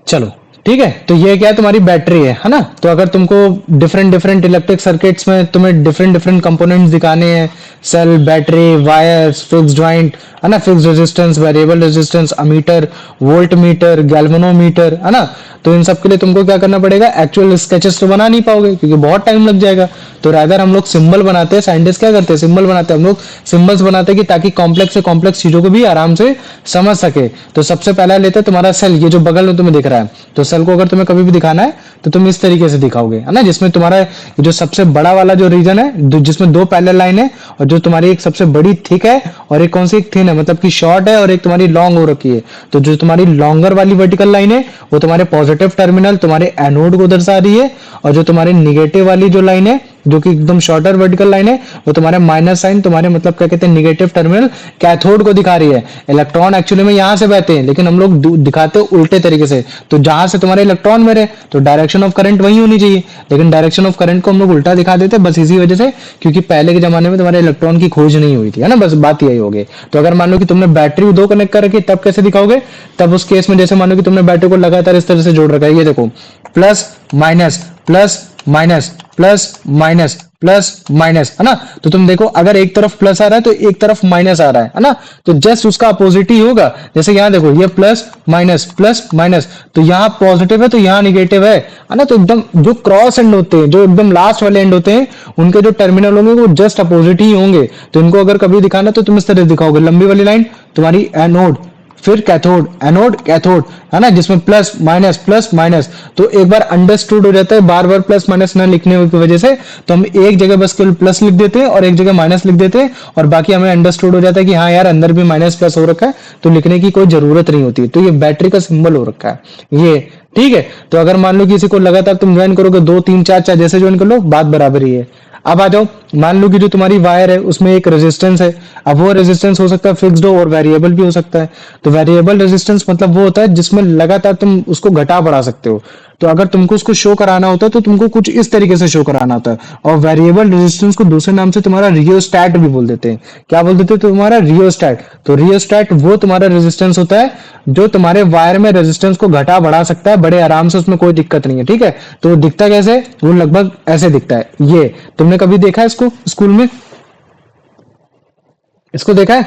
चलो। ठीक है, तो ये क्या है, तुम्हारी बैटरी है ना। तो अगर तुमको डिफरेंट डिफरेंट इलेक्ट्रिक सर्किट्स में तुम्हें डिफरेंट डिफरेंट कंपोनेंट्स दिखाने हैं, cell, battery, wires, fix joint, है ना, fix resistance, variable resistance, ammeter, volt meter, galvanometer, है ना। तो इन सब के लिए तुमको क्या करना पड़ेगा, एक्चुअल स्केचेस तो बना नहीं पाओगे क्योंकि बहुत टाइम लग जाएगा। तो रादर हम लोग सिंबल बनाते हैं, साइंटिस्ट क्या करते हैं, सिंबल बनाते हैं। हम लोग सिंबल्स बनाते हैं कि ताकि कॉम्प्लेक्स से कॉम्प्लेक्स चीजों को भी आराम से समझ सके। तो सबसे पहला लेते हैं तुम्हारा सेल, ये जो बगल में तुम्हें दिख रहा है। तो सेल को अगर तुम्हें कभी भी दिखाना है तो तुम इस तरीके से दिखाओगे, है ना, जिसमें तुम्हारा जो सबसे बड़ा वाला जो रीजन है, जिसमें दो पैरेलल लाइन है, और जो तुम्हारी एक सबसे बड़ी थिक है और एक कौन सी एक थिन है, मतलब कि शॉर्ट है, और एक तुम्हारी लॉन्ग हो रखी है। तो जो तुम्हारी लॉन्गर वाली वर्टिकल लाइन है वो तुम्हारे पॉजिटिव टर्मिनल, तुम्हारे एनोड को दर्शा रही है, और जो तुम्हारी निगेटिव वाली जो लाइन है, जो कि एकदम शॉर्टर वर्टिकल लाइन है, वो तुम्हारे माइनस साइन, तुम्हारे मतलब क्या कहते हैं, निगेटिव टर्मिनल, कैथोड को दिखा रही है। इलेक्ट्रॉन एक्चुअली में यहां से बहते हैं, लेकिन हम लोग दिखाते हैं उल्टे तरीके से। तो जहां से तुम्हारे इलेक्ट्रॉन मेरे, तो डायरेक्शन ऑफ करंट वही होनी चाहिए, लेकिन डायरेक्शन ऑफ करंट को हम लोग उल्टा दिखा देते हैं, बस इसी वजह से, क्योंकि पहले के जमाने में तुम्हारे इलेक्ट्रॉन की खोज नहीं हुई थी, है ना, बस बात यही होगी। तो अगर मान लो कि तुमने बैटरी दो कनेक्ट कर रखी, तब कैसे दिखाओगे, तब उस केस में जैसे मान लो कि तुमने बैटरी को लगातार इस तरह से जोड़ रखा है, ये देखो, plus minus plus minus plus minus plus minus, है ना। तो तुम देखो अगर एक तरफ प्लस आ रहा है तो एक तरफ माइनस आ रहा है ना। तो जस्ट उसका अपोजिट ही होगा। जैसे यहाँ देखो, ये प्लस माइनस, तो यहाँ पॉजिटिव है तो यहाँ निगेटिव है ना। तो एकदम जो क्रॉस एंड होते हैं, जो एकदम लास्ट वाले एंड होते हैं, उनके जो टर्मिनल होंगे वो जस्ट अपोजिट ही होंगे। तो इनको अगर कभी दिखाना तो तुम इस तरह दिखाओगे, लंबी वाली लाइन तुम्हारी एनोड, फिर कैथोड, एनोड कैथोड, है ना, जिसमें प्लस माइनस। तो एक बार अंडरस्टूड हो जाता है, बार बार प्लस माइनस न लिखने की वजह से, तो हम एक जगह बस केवल प्लस लिख देते हैं और एक जगह माइनस लिख देते हैं, और बाकी हमें अंडरस्टूड हो जाता है कि हाँ यार अंदर भी माइनस प्लस हो रखा है, तो लिखने की कोई जरूरत नहीं होती। तो ये बैटरी का सिंबल हो रखा है ये। ठीक है, तो अगर मान लो किसी को लगातार तुम ज्वाइन करोगे, 2 3 4 4 जैसे ज्वाइन कर लो, बात बराबर ही है। अब आ जाओ, मान लो कि जो तुम्हारी वायर है उसमें एक रेजिस्टेंस है। अब वो रेजिस्टेंस हो सकता है फिक्स्ड हो और वेरिएबल भी हो सकता है। तो वेरिएबल रेजिस्टेंस मतलब वो होता है जिसमें लगातार तुम उसको घटा बढ़ा सकते हो। तो अगर तुमको उसको शो कराना होता है तो तुमको कुछ इस तरीके से शो कराना होता है। और वेरिएबल रेजिस्टेंस को दूसरे नाम से तुम्हारा रियोस्टैट भी बोल देते हैं। क्या बोल देते हैं, तुम्हारा रियोस्टैट। तो रियोस्टैट वो तुम्हारा रेजिस्टेंस होता है जो तुम्हारे वायर में रेजिस्टेंस को घटा बढ़ा सकता है बड़े आराम से, उसमें कोई दिक्कत नहीं है। ठीक है, तो वो दिखता कैसे, वो लगभग ऐसे दिखता है। ये तुमने कभी देखा है इसको स्कूल में, इसको देखा है?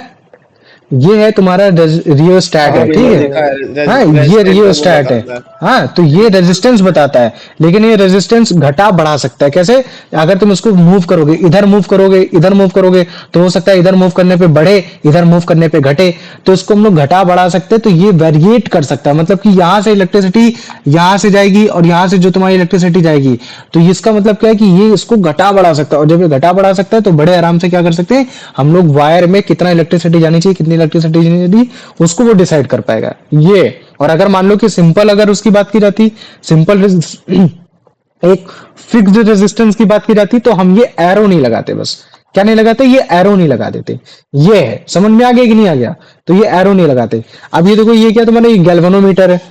ये है तुम्हारा रियोस्टैट हाँ है, ठीक भैया है। देखा है। हाँ, ये रेजिस्टेंस का वो रियोस्टैट है। बताता है। हाँ, तो ये रेजिस्टेंस बताता है, लेकिन ये रेजिस्टेंस घटा बढ़ा सकता है। कैसे? अगर तुम इसको मूव करोगे, इधर मूव करोगे, इधर मूव करोगे, तो हो सकता है इधर मूव करने पे बढ़े, इधर मूव करने पे घटे। तो इसको हम लोग घटा बढ़ा सकते हैं। तो ये वेरिएट कर सकता है, मतलब कि यहाँ से इलेक्ट्रिसिटी यहाँ से जाएगी और यहाँ से जो तुम्हारी इलेक्ट्रिसिटी जाएगी, तो इसका मतलब क्या है कि ये इसको घटा बढ़ा सकता है। और जब ये घटा बढ़ा सकता है तो बड़े आराम से क्या कर सकते हैं हम लोग, वायर में कितना इलेक्ट्रिसिटी जानी चाहिए, कितनी इलेक्ट्रिसिटी जानी चाहिए, उसको वो डिसाइड कर पाएगा ये। और अगर मान लो कि सिंपल अगर उसकी बात की जाती, सिंपल एक फिक्स्ड रेजिस्टेंस की बात की जाती, तो हम ये एरो नहीं लगाते। बस क्या नहीं लगाते, ये एरो नहीं लगा देते। ये है, समझ में आ गया कि नहीं आ गया? तो ये एरो नहीं लगाते। अब ये देखो, ये क्या तुम्हारा गैल्वेनोमीटर है,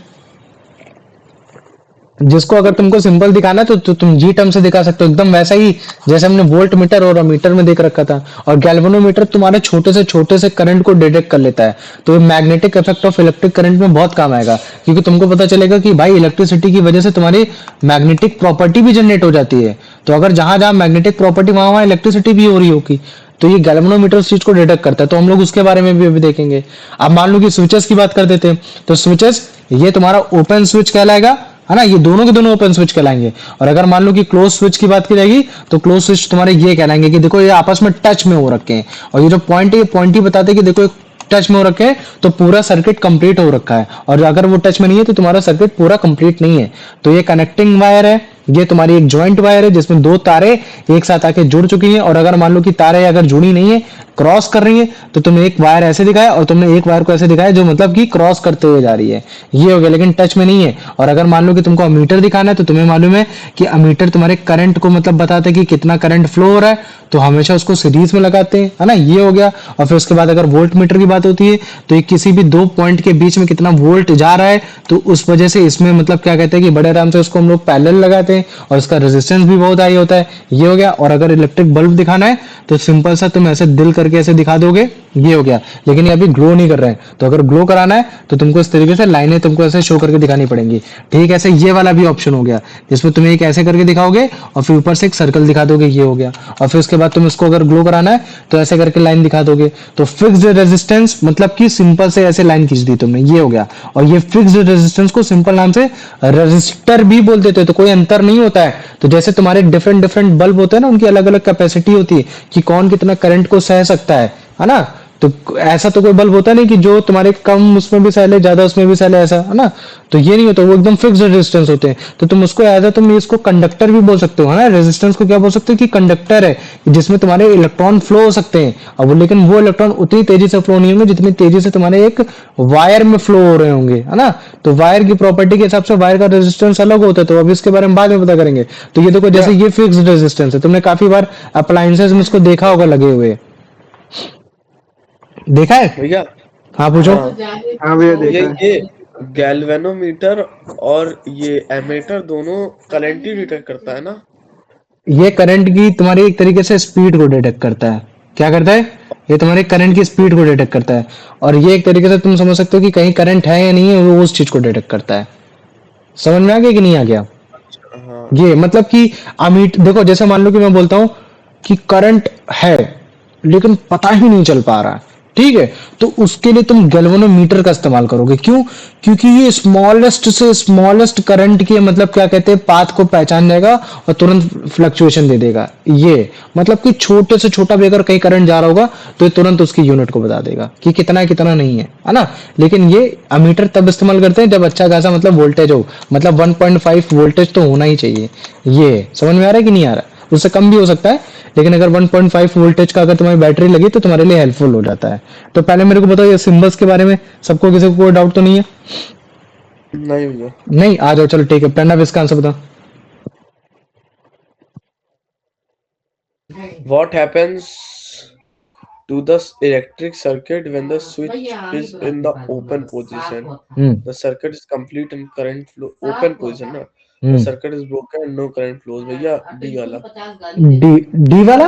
जिसको अगर तुमको सिंपल दिखाना है तो तुम जी टर्म से दिखा सकते हो, एकदम वैसा ही जैसे हमने वोल्ट मीटर और अमीटर में देख रखा था। और गैल्वेनोमीटर तुम्हारे छोटे से करंट को डिटेक्ट कर लेता है। तो ये magnetic effect of electric current में बहुत काम आएगा, क्योंकि तुमको पता चलेगा कि भाई इलेक्ट्रिसिटी की वजह से तुम्हारी मैग्नेटिक प्रॉपर्टी भी जनरेट हो जाती है। तो अगर जहां जहां मैग्नेटिक प्रॉपर्टी, वहां वहां इलेक्ट्रिसिटी भी हो रही होगी। तो ये गैल्वेनोमीटर उस चीज को डिटेक्ट करता है। तो हम लोग उसके बारे में भी अभी देखेंगे। अब मान लो कि स्विचेस की बात कर देते हैं, तो स्विचेस, ये तुम्हारा ओपन स्विच कहलाएगा, है ना। ये दोनों के दोनों ओपन स्विच कहलाएंगे। और अगर मान लो कि क्लोज स्विच की बात की जाएगी, तो क्लोज स्विच तुम्हारे ये कहलाएंगे कि देखो ये आपस में टच में हो रखे हैं। और ये जो पॉइंट है, ये पॉइंट ही बताते हैं कि देखो टच में हो रखे हैं, तो पूरा सर्किट कंप्लीट हो रखा है। और अगर वो टच में नहीं है तो तुम्हारा सर्किट पूरा कंप्लीट नहीं है। तो ये कनेक्टिंग वायर है, ये तुम्हारी एक जॉइंट वायर है जिसमें दो तारे एक साथ आके जुड़ चुकी हैं। और अगर मान लो कि तारे अगर जुड़ी नहीं है, क्रॉस कर रही है, तो तुमने एक वायर ऐसे दिखाया और तुमने एक वायर को ऐसे दिखाया, जो मतलब कि क्रॉस करते हुए जा रही है, ये हो गया, लेकिन टच में नहीं है। और अगर मान लो कि तुमको अमीटर दिखाना है, तो तुम्हें मालूम है कि अमीटर तुम्हारे करंट को मतलब बताता है कि कितना करंट फ्लो हो रहा है, तो हमेशा उसको सीरीज में लगाते हैं, है ना, ये हो गया। और फिर उसके बाद अगर वोल्ट मीटर की बात होती है, तो ये किसी भी दो पॉइंट के बीच में कितना वोल्ट जा रहा है, तो उस वजह से इसमें मतलब क्या कहते हैं कि बड़े आराम से उसको हम लोग पैरेलल लगाते हैं, और इसका रेजिस्टेंस भी बहुत हाई होता है, ये हो गया। और अगर इलेक्ट्रिक बल्ब दिखाना है, तो सिंपल सा तुम ऐसे दिल करके ऐसे दिखा दोगे, ये हो गया। लेकिन ये अभी ग्लो नहीं कर रहे हैं, तो अगर ग्लो कराना है तो तुमको इस तरीके से लाइनें तुमको ऐसे शो करके दिखानी पड़ेंगी। ठीक, ऐसे ये वाला भी ऑप्शन हो गया, जिसमें तुम एक ऐसे करके दिखाओगे और फिर ऊपर से एक सर्कल दिखा दोगे, ये हो गया। और फिर उसके बाद तुम इसको अगर ग्लो कराना है तो ऐसे करके लाइन दिखा दोगे। तो फिक्स्ड रेजिस्टेंस मतलब कि सिंपल से ऐसे लाइन खींच दी तुमने, ये हो गया। और ये फिक्स्ड रेजिस्टेंस को सिंपल नाम से रजिस्टर भी बोल देते हैं, तो कोई अंतर नहीं होता है। तो जैसे तुम्हारे डिफरेंट डिफरेंट बल्ब होते हैं ना, उनकी अलग अलग कैपेसिटी होती है कि कौन कितना करंट को सह सकता है ना। तो ऐसा तो कोई बल्ब होता नहीं कि जो तुम्हारे कम उसमें भी सह ले, ज्यादा उसमें भी सह ले, ऐसा, है ना। तो ये नहीं होता, वो एकदम फिक्स्ड रेजिस्टेंस होते हैं। तो तुम उसको ऐसा, तुम इसको कंडक्टर भी बोल सकते हो, है ना। रेजिस्टेंस को क्या बोल सकते हो कि कंडक्टर है, जिसमें तुम्हारे इलेक्ट्रॉन फ्लो हो सकते हैं। और वो, लेकिन वो इलेक्ट्रॉन उतनी तेजी से फ्लो नहीं होंगे जितनी तेजी से तुम्हारे एक वायर में फ्लो हो रहे होंगे, है ना। तो वायर की प्रॉपर्टी के हिसाब से वायर का रेजिस्टेंस अलग होता है, तो अभी इसके बारे में बाद में पता करेंगे। तो ये देखो, जैसे ये फिक्स्ड रेजिस्टेंस है, तुमने काफी बार अप्लायंसेस में इसको देखा होगा लगे हुए, देखा है? भैया हाँ, पूछो। हाँ हाँ भैया ये देखा है। ये गैल्वेनोमीटर और ये एमीटर दोनों करंट ही डिटेक्ट करता है ना। ये करंट की तुम्हारी एक तरीके से स्पीड को डिटेक्ट करता है। क्या करता है? ये तुम्हारे करंट की स्पीड को डिटेक्ट करता है। और ये एक तरीके से तुम समझ सकते हो कि कहीं करंट है या नहीं है, वो उस चीज को डिटेक्ट करता है। समझ में आ गया कि नहीं आ गया? हाँ ये मतलब कि अमीट, देखो जैसे मान लो कि मैं बोलता हूं कि करंट है, लेकिन पता ही नहीं चल पा रहा है, ठीक है। तो उसके लिए तुम गैल्वेनोमीटर का इस्तेमाल करोगे। क्यों? क्योंकि ये स्मॉलेस्ट से स्मॉलेस्ट करंट के मतलब क्या कहते हैं पाथ को पहचान जाएगा और तुरंत फ्लक्चुएशन दे देगा। ये मतलब कि छोटे से छोटा भी अगर कहीं करंट जा रहा होगा, तो ये तुरंत उसकी यूनिट को बता देगा कि कितना है कितना नहीं है ना। लेकिन ये अमीटर तब इस्तेमाल करते हैं जब अच्छा खासा मतलब वोल्टेज हो, मतलब 1.5 वोल्टेज तो होना ही चाहिए। ये समझ में आ रहा है कि नहीं आ रहा? उससे कम भी हो सकता है, लेकिन अगर 1.5 वोल्टेज का अगर तुम्हारी बैटरी लगी तो तुम्हारे लिए हेल्पफुल हो जाता है। तो पहले मेरे को बताओ ये सिंबल्स के बारे में सबको, किसी को कोई डाउट तो नहीं है? नहीं भैया। नहीं, आ जाओ, चलो ठीक है। प्रणव, इसका आंसर बताओ। What happens to the electric circuit when the switch is in the open position? Hmm The circuit is complete and current flow open position ना. The hmm circuit is broken and no current flows. भैया D वाला D, D वाला,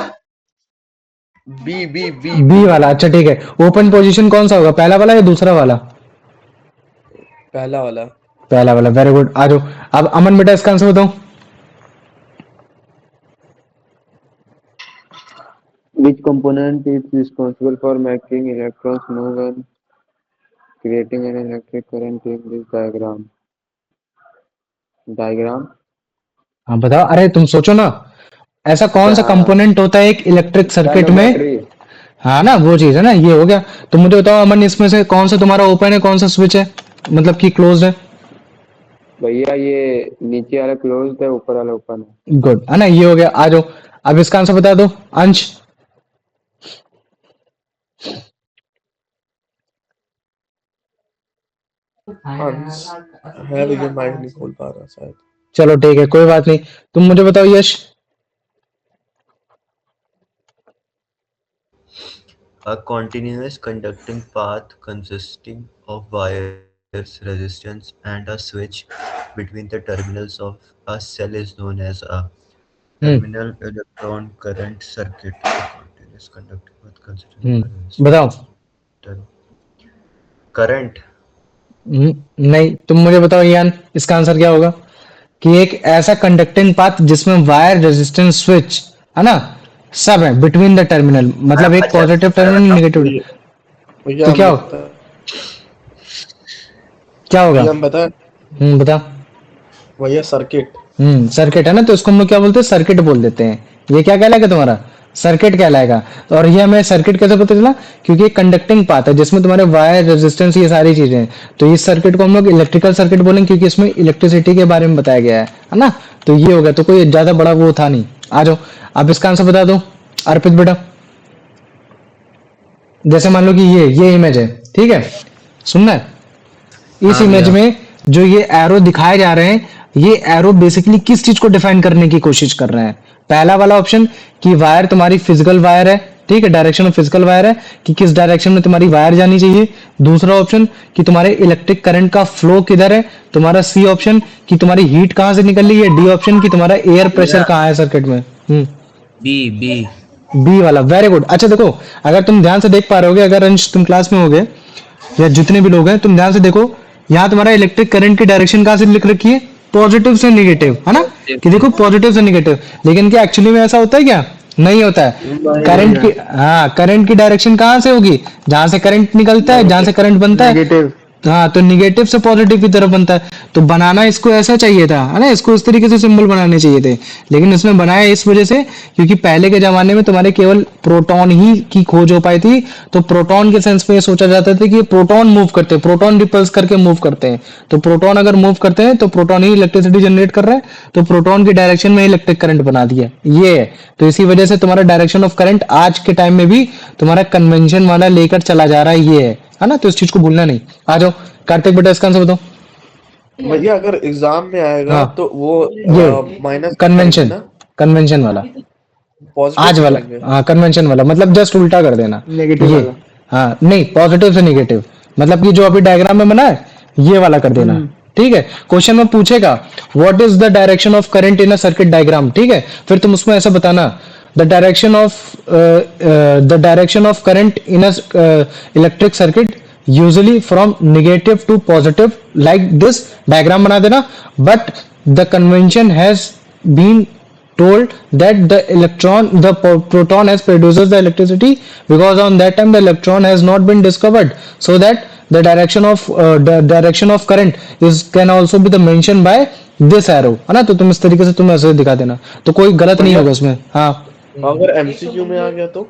B B B B B वाला, अच्छा ठीक है। Open position कौन सा होगा, पहला वाला या दूसरा वाला? पहला वाला। पहला वाला, वेरी गुड। आ जाओ। अब अमन बेटा, इसका आंसर बताओ। Which component is responsible for making electrons move and creating an electric current in this diagram? Diagram? हाँ बताओ, अरे तुम सोचो ना, ऐसा कौन सा कंपोनेंट होता है एक इलेक्ट्रिक सर्किट में। बैटरी। हाँ ना, वो चीज है ना, ये हो गया। तुम मुझे बताओ अमन, इसमें से कौन सा तुम्हारा ओपन है, कौन सा स्विच है, मतलब कि क्लोज है। भैया ये नीचे वाला क्लोज्ड है, ऊपर वाला ओपन है। गुड, है ना, ये हो गया। आ जाओ, अब इसका आंसर बता दो अंश। अंश है लेकिन माइक नहीं खोल पा रहा शायद। चलो ठीक है, कोई बात नहीं। तुम मुझे बताओ यश। A continuous conducting path consisting of wires, resistance, and a switch between the terminals of a cell is known as a hmm terminal electron current circuit. A continuous conducting path consisting of wires, बताओ। resistance, current. नहीं, तुम मुझे बताओ यान, इसका answer क्या होगा। कि एक ऐसा कंडक्टिंग पाथ जिसमें वायर, रेजिस्टेंस, स्विच, है ना, सब है बिटवीन द टर्मिनल, मतलब एक अच्छा, पॉजिटिव मैं टर्मिनल, बताऊं? नेगेटिव। भैया तो हम बता क्या होगा। भैया हम बता बता। भैया सर्किट। सर्किट है ना, तो इसको हम लोग क्या बोलते हैं, सर्किट बोल देते हैं। ये क्या कहलाएगा तुम्हारा, सर्किट कहलाएगा। तो और ये हमें सर्किट कैसे पता चला, क्योंकि एक कंडक्टिंग पाथ है जिसमें तुम्हारे वायर, रेजिस्टेंस, ये सारी चीजें हैं। तो इस सर्किट को हम लोग इलेक्ट्रिकल सर्किट बोलेंगे, क्योंकि इसमें इलेक्ट्रिसिटी के बारे में बताया गया है ना। तो ये हो गया, तो कोई ज्यादा बड़ा वो था नहीं। आ जाओ, आप इसका आंसर बता दो अर्पित बेटा। जैसे मान लो कि ये इमेज है, ठीक है, सुनना है। इस हाँ इमेज भैया। में जो ये एरो दिखाए जा रहे हैं, ये एरो बेसिकली किस चीज को डिफाइन करने की कोशिश कर रहे हैं। पहला वाला ऑप्शन कि वायर तुम्हारी फिजिकल वायर है, ठीक है, डायरेक्शन ऑफ फिजिकल वायर है, कि किस डायरेक्शन में तुम्हारी वायर जानी चाहिए। दूसरा ऑप्शन कि तुम्हारे इलेक्ट्रिक करंट का फ्लो किधर है। तुम्हारा सी ऑप्शन कि तुम्हारी हीट कहां से निकल रही है। डी ऑप्शन कि तुम्हारा एयर प्रेशर भैया कहां है सर्किट में। B B. बी वाला, वेरी गुड। अच्छा देखो, अगर तुम ध्यान से देख पा रहे होगे, अगर अंश तुम क्लास में होगे या जितने भी लोग हैं, तुम ध्यान से देखो, यहाँ तुम्हारा इलेक्ट्रिक करंट की डायरेक्शन कहाँ से लिख रखी है, पॉजिटिव से निगेटिव, है ना। पॉजिटिव कि से। देखो पॉजिटिव से निगेटिव, लेकिन क्या एक्चुअली में ऐसा होता है क्या, नहीं होता है। करंट की, हाँ, करंट की डायरेक्शन कहाँ से होगी, जहां से करंट निकलता है, जहां से करंट बनता है। नेगेटिव। हाँ, तो निगेटिव से पॉजिटिव की तरफ बनता है। तो बनाना इसको ऐसा चाहिए था, है ना, इसको इस तरीके से सिंबल बनाने चाहिए थे। लेकिन इसमें बनाया इस वजह से क्योंकि पहले के जमाने में तुम्हारे केवल प्रोटॉन ही की खोज हो पाई थी। तो प्रोटॉन के सेंस में ये सोचा जाता था कि ये प्रोटॉन मूव करते हैं, प्रोटॉन रिपल्स करके मूव करते हैं। तो प्रोटॉन अगर मूव करते हैं तो प्रोटॉन ही इलेक्ट्रिसिटी जनरेट कर रहा है। तो प्रोटॉन की डायरेक्शन में इलेक्ट्रिक करंट बना दिया, ये है। तो इसी वजह से तुम्हारा डायरेक्शन ऑफ करंट आज के टाइम में भी तुम्हारा कन्वेंशन वाला लेकर चला जा रहा है, ये है ना। तो इस चीज को भूलना नहीं। आ जाओ कार्तिक बेटा, इसका आंसर बताओ। भैया अगर एग्जाम में आएगा हाँ, तो वो ये माइनस करेंगे कन्वेंशन, ना, कन्वेंशन वाला, पॉजिटिव आज से वाला, करेंगे। हाँ कन्वेंशन वाला, मतलब जस्ट उल्टा कर देना। नेगेटिव ये, वाला। हाँ नहीं, पॉजिटिव से निगेटिव, मतलब कि जो अभी डायग्राम में बना है ये वाला कर देना। ठीक है, क्वेश्चन में पूछेगा what is the direction of current in a circuit diagram, ठीक है, फिर तुम उसमें ऐसा बताना the direction of current in a electric circuit usually from negative to positive, like this diagram बना देना। But the convention has been told that the proton has produces the electricity, because on that time the electron has not been discovered, so that the direction of current is can also be the mentioned by this arrow, है ना। तो तुम इस तरीके से तुम ऐसे दिखा देना, तो कोई गलत नहीं भैया होगा उसमें। हाँ, अगर एमसीक्यू में आ गया तो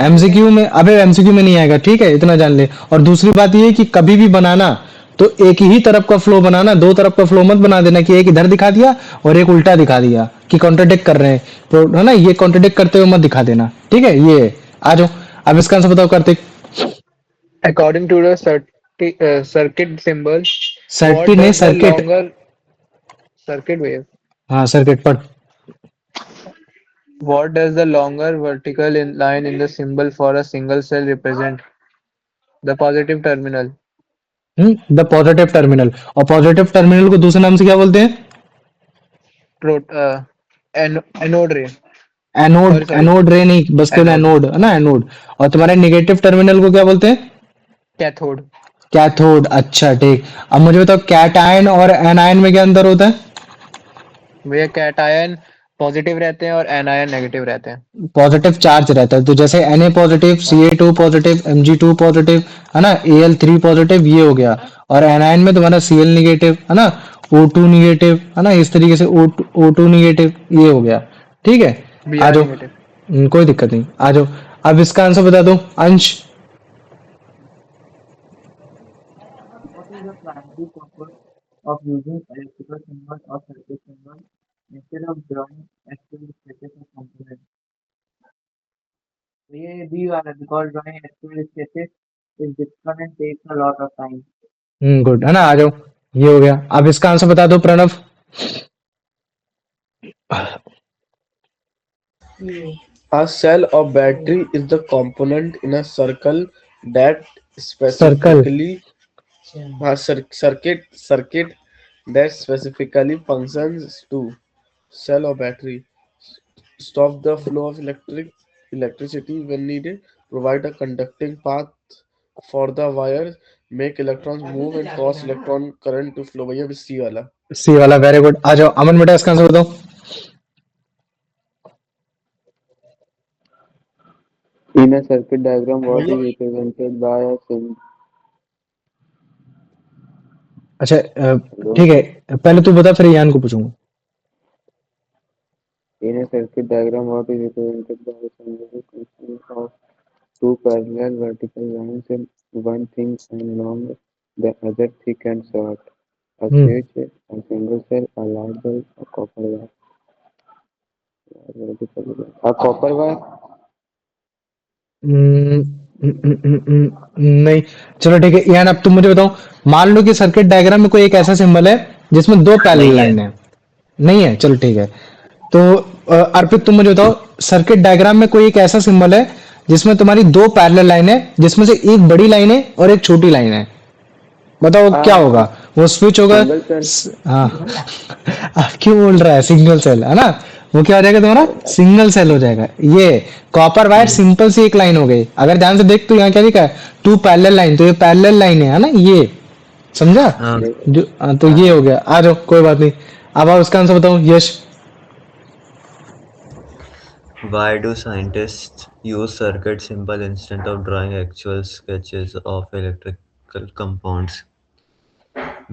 एमसीक्यू में, अबे एमसीक्यू में नहीं आएगा, ठीक है, इतना जान ले। और दूसरी बात ये है कि कभी भी बनाना तो एक ही तरफ का फ्लो बनाना, दो तरफ का फ्लो मत बना देना कि एक इधर दिखा दिया और एक उल्टा दिखा दिया कि कॉन्ट्रडिक्ट कर रहे हैं, तो है ना, ये कॉन्ट्रडिक्ट करते हुए मत दिखा देना, ठीक है। ये है। आ जाओ, अब इसका आंसर बताओ Kartik. According to the circuit symbol, circuit what नहीं, does the circuit. longer circuit wave? हाँ सर्किट पढ़। What does the longer vertical line in the symbol for a single cell represent? The positive terminal. The positive terminal, और positive terminal को दूसरे नाम से क्या बोलते हैं, Anode ray. Anode. Sorry. Anode रे नहीं, बस केवल Anode. एनोड, है ना, एनोड। और तुम्हारे नेगेटिव टर्मिनल को क्या बोलते हैं, Cathode. कैथोड। अच्छा ठीक, अब मुझे बताओ कैट आयन और एनायन में क्या अंतर होता है। भैया कैटायन पॉजिटिव रहते हैं और एनायन नेगेटिव रहते हैं। पॉजिटिव चार्ज रहता है, तो जैसे Na positive, Ca2 positive, Mg2 positive, है ना, Al3 पॉजिटिव, ये हो गया। और एनायन में तुम्हारा Cl निगेटिव, है ना, O2 निगेटिव, है ना, इस तरीके से O2 निगेटिव, ये हो गया। ठीक है, आ Br जाओ। नेगेटिव। कोई दिक्कत नहीं, आ जाओ। अब इसका आंसर बता दो अंश। What is the primary purpose of using electrical symbols or circuit symbols instead of drawing actual sketches of components? ये बी वाला because drawing actual sketches is difficult and takes a lot of time. Good, है ना, आ जाओ। ये हो गया। अब इसका आंसर बता दो Pranav. A cell or battery is the component in a circle that circle. specifically circuit that specifically functions to cell or battery stop the flow of electricity when needed, provide a conducting path for the wires, make electrons move and cause electron current to flow. भैया सी वाला। सी वाला, very good. आ जाओ अमन बेटा, इसका answer बताओ। In a circuit diagram, what भैया is represented by a symbol? अच्छा, Hello. ठीक है, पहले तू बता, फिर यान को पूछूंगा। In a circuit diagram, what is represented by a symbol consisting of two parallel vertical lines and one thin and long, the other thick and short. A switch, a single cell, a light bulb, a copper wire. A copper wire. नहीं, चलो ठीक है यान, अब तुम मुझे बताओ। मान लो कि सर्किट डायग्राम में कोई एक ऐसा सिंबल है जिसमें दो पैरेलल लाइन है। नहीं है, चलो ठीक है। तो अर्पित तुम मुझे बताओ, सर्किट डायग्राम में कोई एक ऐसा सिंबल है जिसमें तुम्हारी दो पैरेलल लाइन है, जिसमें से एक बड़ी लाइन है और एक छोटी लाइन है। बताओ क्या होगा? वो स्विच होगा। Single cell. हाँ। आप क्यों बोल रहा है सिंगल सेल, है ना? वो क्या हो जाएगा तुम्हारा? सिंगल सेल हो जाएगा। ये कॉपर वायर सिंपल सी एक लाइन हो गई। अगर ध्यान से देख तो यहाँ क्या लिखा है? टू पैरेलल लाइन, तो ये पैरेलल लाइन है ना, ये समझा? हाँ। जो तो ये हो गया। आ जाओ, कोई बात नहीं। अब आप उसका आंसर बताओ यश। Why do scientists use circuit symbol instead of drawing actual sketches of electrical compounds?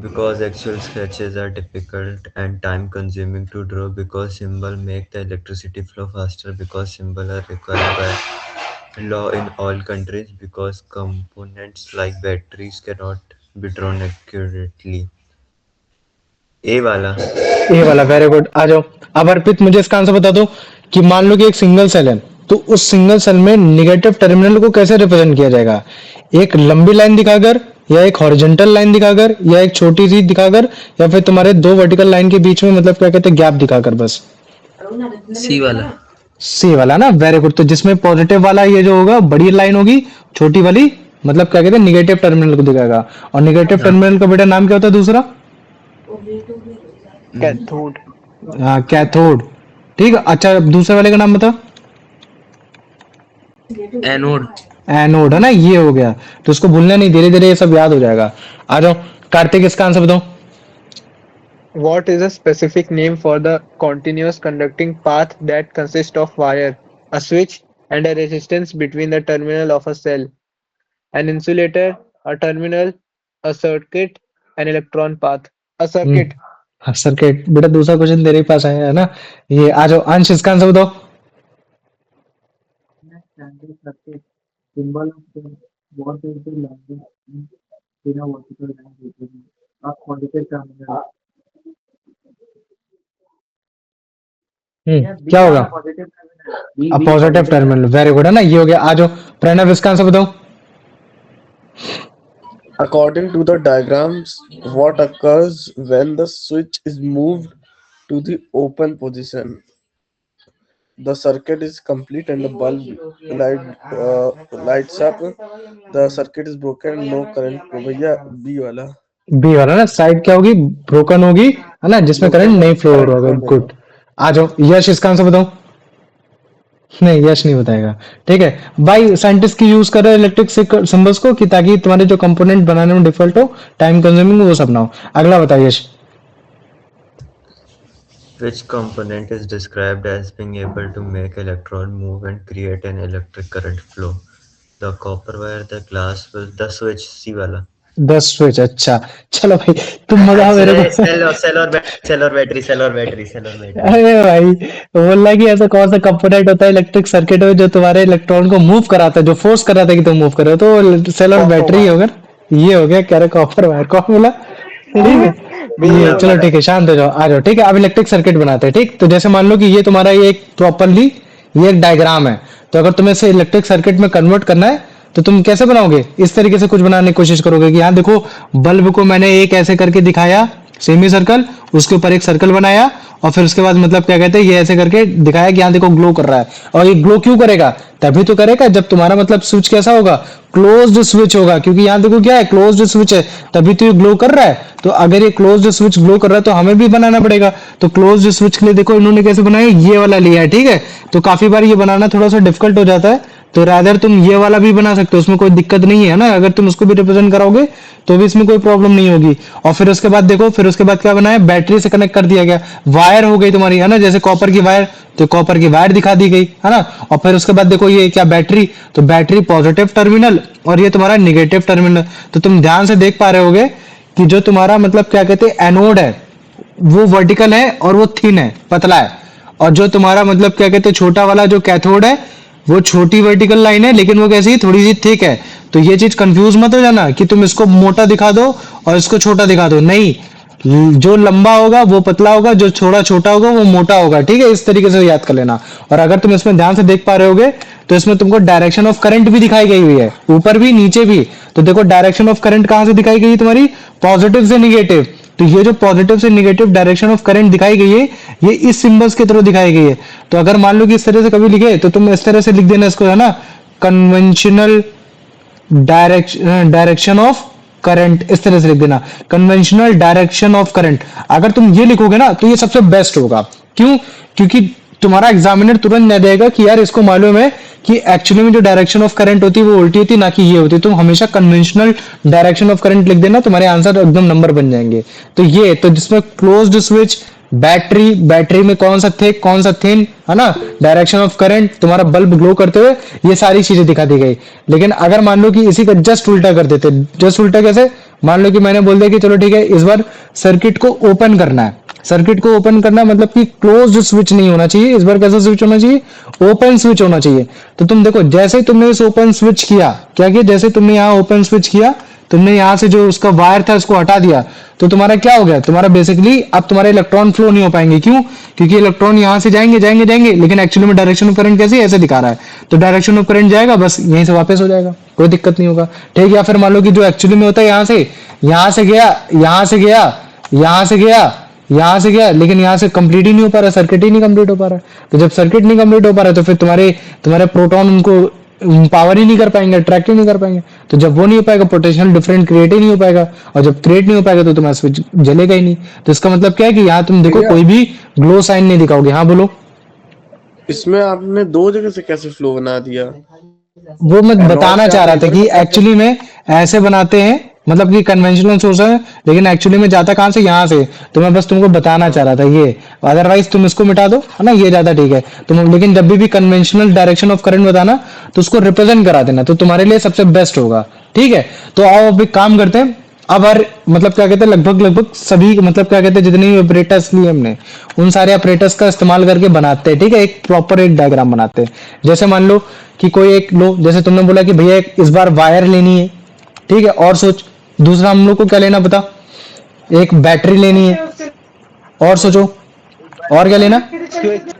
Because actual sketches are difficult and time consuming to draw, because symbol make the electricity flow faster, because symbol are required by law in all countries, because components like batteries cannot be drawn accurately. ए वाला। ए वाला, very good. आ जाओ। अब अर्पित मुझे इसका answer बता दो कि मान लो कि एक सिंगल सेल है, तो उस सिंगल सेल में निगेटिव टर्मिनल को कैसे रिप्रेजेंट किया जाएगा? एक लंबी लाइन दिखाकर, या एक हॉरिजॉन्टल लाइन दिखाकर, या एक छोटी सी दिखाकर, या फिर तुम्हारे दो वर्टिकल लाइन के बीच में मतलब क्या कहते हैं, गैप दिखाकर? बस सी वाला। सी वाला ना, वेरी गुड। तो जिसमें पॉजिटिव वाला ये जो होगा बड़ी लाइन होगी, छोटी वाली मतलब क्या कहते हैं, निगेटिव टर्मिनल को दिखाएगा। और निगेटिव टर्मिनल का बेटा नाम क्या होता है दूसरा? कैथोड। हाँ, कैथोड। ठीक है। अच्छा, अब दूसरे वाले का नाम बता। एनोड। एनोड, है ना, ये हो गया। तो उसको भूलना नहीं, धीरे धीरे ये सब याद हो जाएगा। आ जाओ कार्तिक, इसका आंसर बताओ। What is a specific name for the continuous conducting path that consists of wire, a switch, and a resistance between the terminal of a cell, an insulator, a terminal, a circuit, an electron path? A circuit. Circuit. बेटा दूसरा question तेरे पास आया है ना, ये। आ जाओ अंश, इसका आंसर बताओ। In a standard circuit, symbol of the what is the longest in a vertical line represent a positive terminal. क्या होगा? Positive terminal. Positive terminal, very good, है ना, ये हो गया। आ जाओ प्रणव, इसका आंसर बताओ। According to the diagrams, what occurs when the switch is moved to the open position? The circuit is complete and the bulb lights up. The circuit is broken, no current flow. भैया B वाला। B वाला ना, side क्या होगी? Broken होगी, है ना, जिसमें करंट नहीं फ्लो हो रहा होगा। गुड। आ जाओ यश, इसका आंसर बताओ। नहीं, यश नहीं बताएगा। ठीक है भाई, साइंटिस्ट की यूज कर रहे हैं इलेक्ट्रिक सिंबल्स को, कि ताकि तुम्हारे जो कंपोनेंट बनाने में डिफॉल्ट हो, टाइम कंज्यूमिंग, वो सब ना हो। अगला बताओ यश। which component is described as being able to make electron move and create an electric current flow? The copper wire, the glass, the switch, C वाला। 10 स्विच, अच्छा। चलो भाई, तुम बताओ मेरे सेल को। सेल और सेल और बैटरी, सेल और बैटरी, सेल और बैटरी, सेल और बैटरी। अरे भाई, बोल रहा है कि ऐसा कौन सा कंपोनेंट होता है इलेक्ट्रिक सर्किट में जो तुम्हारे इलेक्ट्रॉन को मूव कराता है, जो फोर्स कराता है कि तुम मूव करो, तो सेल और कॉपर बैटरी वायर। होगा। ये हो गया, कह रहे कॉपर वायर, कौन बोला? ठीक है। बी ये है चलो बी। ठीक है, शांत हो जाओ, आ जाओ। ठीक है, अब इलेक्ट्रिक सर्किट बनाते हैं। ठीक, तो जैसे मान लो कि ये तुम्हारा ये एक प्रॉपरली ये एक डायग्राम है। तो अगर तुम्हें इसे इलेक्ट्रिक सर्किट में कन्वर्ट करना है तो तुम कैसे बनाओगे? इस तरीके से कुछ बनाने की कोशिश करोगे कि यहाँ देखो, बल्ब को मैंने एक ऐसे करके दिखाया, सेमी सर्कल, उसके ऊपर एक सर्कल बनाया, और फिर उसके बाद मतलब क्या कहते हैं, ये ऐसे करके दिखाया कि यहाँ देखो ग्लो कर रहा है। और ये ग्लो क्यों करेगा? तभी तो करेगा जब तुम्हारा मतलब स्विच कैसा होगा, क्लोज्ड स्विच होगा, क्योंकि यहाँ देखो क्या है, क्लोज्ड स्विच है, तभी तो ये ग्लो कर रहा है। तो अगर ये क्लोज्ड स्विच ग्लो कर रहा है तो हमें भी बनाना पड़ेगा। तो क्लोज्ड स्विच के लिए देखो इन्होंने कैसे बनाया, ये वाला लिया है। ठीक है, तो काफी बार ये बनाना थोड़ा सा डिफिकल्ट हो जाता है, तो रादर तुम ये वाला भी बना सकते हो, उसमें कोई दिक्कत नहीं है ना। अगर तुम उसको भी रिप्रेजेंट कराओगे तो भी इसमें कोई प्रॉब्लम नहीं होगी। और फिर उसके बाद देखो, फिर उसके बाद क्या बनाया, बैटरी से कनेक्ट कर दिया गया, वायर हो गई तुम्हारी, है ना, जैसे कॉपर की वायर, तो कॉपर की वायर दिखा दी गई, है ना। और फिर उसके बाद देखो ये क्या, बैटरी, तो बैटरी पॉजिटिव टर्मिनल और ये तुम्हारा निगेटिव टर्मिनल। तो तुम ध्यान से देख पा रहे होगे कि जो तुम्हारा मतलब क्या कहते हैं एनोड है वो वर्टिकल है और वो थिन है, पतला है। और जो तुम्हारा मतलब क्या कहते हैं छोटा वाला जो कैथोड है वो छोटी वर्टिकल लाइन है, लेकिन वो कैसी है, थोड़ी सी थिक है। तो ये चीज कंफ्यूज मत हो जाना कि तुम इसको मोटा दिखा दो और इसको छोटा दिखा दो, नहीं। जो लंबा होगा वो पतला होगा, जो थोड़ा छोटा होगा वो मोटा होगा। ठीक है, इस तरीके से याद कर लेना। और अगर तुम इसमें ध्यान से देख पा रहे होगे तो इसमें तुमको डायरेक्शन ऑफ करंट भी दिखाई गई हुई है, ऊपर भी नीचे भी। तो देखो डायरेक्शन ऑफ करंट कहां से दिखाई गई है तुम्हारी, पॉजिटिव से निगेटिव। तो ये जो पॉजिटिव से निगेटिव डायरेक्शन ऑफ करंट दिखाई गई है, ये इस सिंबल्स के थ्रू दिखाई गई है। तो अगर मान लो कि इस तरह से कभी लिखे तो तुम इस तरह से लिख देना इसको, है ना, कन्वेंशनल डायरेक्शन ऑफ करंट, इस तरह से लिख देना, कन्वेंशनल डायरेक्शन ऑफ करंट। अगर तुम ये लिखोगे ना तो ये सबसे बेस्ट होगा। क्यों? क्योंकि तुम्हारा एग्जामिनर तुरंत नहीं देगा कि यार इसको मालूम है कि एक्चुअली में जो डायरेक्शन ऑफ करंट होती है वो उल्टी होती है, ना कि ये होती है। तुम हमेशा कन्वेंशनल डायरेक्शन ऑफ करंट लिख देना, तुम्हारे आंसर एकदम नंबर बन जाएंगे। तो ये तो जिसमें क्लोज्ड स्विच, बैटरी, बैटरी में कौन सा थिक कौन सा थिन, है ना, डायरेक्शन ऑफ करंट, तुम्हारा बल्ब ग्लो करते हुए, ये सारी चीजें दिखा दी गई। लेकिन अगर मान लो कि इसी का जस्ट उल्टा कर देते, जस्ट उल्टा कैसे, मान लो कि मैंने बोल दिया कि चलो ठीक है इस बार सर्किट को ओपन करना है, सर्किट को ओपन करना मतलब कि क्लोज्ड स्विच नहीं होना चाहिए, इस बार कैसा स्विच होना चाहिए, ओपन स्विच होना चाहिए। तो तुम देखो जैसे तुमने इस ओपन स्विच किया, क्या किया, जैसे तुमने यहाँ ओपन स्विच किया, तुमने यहाँ से जो उसका वायर था उसको हटा दिया, तो तुम्हारा क्या हो गया, तुम्हारा बेसिकली अब तुम्हारे इलेक्ट्रॉन फ्लो नहीं हो पाएंगे। क्यों? क्योंकि इलेक्ट्रॉन यहाँ से जाएंगे जाएंगे जाएंगे, लेकिन एक्चुअली में डायरेक्शन ऑफ करंट कैसे ऐसे दिखा रहा है, तो डायरेक्शन ऑफ करंट जाएगा बस यहीं से वापस हो जाएगा, कोई दिक्कत नहीं होगा। ठीक, या फिर मान लो कि जो एक्चुअली में होता है यहाँ से गया, यहाँ से गया, यहाँ से गया, यहाँ से गया, लेकिन यहाँ से कंप्लीट ही नहीं हो पा रहा, सर्किट ही नहीं कंप्लीट हो पा रहा। तो जब सर्किट नहीं कंप्लीट हो पा रहा तो फिर तुम्हारे तुम्हारे प्रोटॉन उनको पावर ही नहीं कर पाएंगे, अट्रैक्ट ही नहीं कर पाएंगे। तो जब वो नहीं हो पाएगा, पोटेंशियल डिफरेंट क्रिएट ही नहीं हो पाएगा, और जब क्रिएट नहीं हो पाएगा तो तुम्हारा स्विच जलेगा ही नहीं। तो इसका मतलब क्या है कि यहाँ तुम देखो भैया कोई भी ग्लो साइन नहीं दिखाओगे। हाँ बोलो। इसमें आपने दो जगह से कैसे फ्लो बना दिया? वो मैं एनोड बताना से चाह आप रहा था इधर कि को कैसे? एक्चुअली में ऐसे बनाते हैं, मतलब कि कन्वेंशनल सोर्स है, लेकिन एक्चुअली में जाता कहाँ से, यहाँ से। तो मैं बस तुमको बताना चाह रहा था ये, अदरवाइज तुम इसको मिटा दो, है ना, ये ज्यादा ठीक है। तुम लेकिन जब भी कन्वेंशनल डायरेक्शन ऑफ करंट बताना तो उसको रिप्रेजेंट करा देना, तो तुम्हारे लिए सबसे बेस्ट होगा। ठीक है, तो आओ अब एक काम करते हैं। अब हर मतलब क्या कहते हैं लगभग लगभग सभी मतलब क्या कहते हैं जितने भी ऑपरेटर्स लिए हमने, उन सारे ऑपरेटर्स का इस्तेमाल करके बनाते हैं। ठीक है, एक प्रॉपर एक डायग्राम बनाते हैं। जैसे मान लो कि कोई एक लो, जैसे तुमने बोला कि भैया इस बार वायर लेनी है, ठीक है, और सोच दूसरा हम लोग को क्या लेना बता, एक बैटरी लेनी है, और सोचो और क्या लेना, स्विच,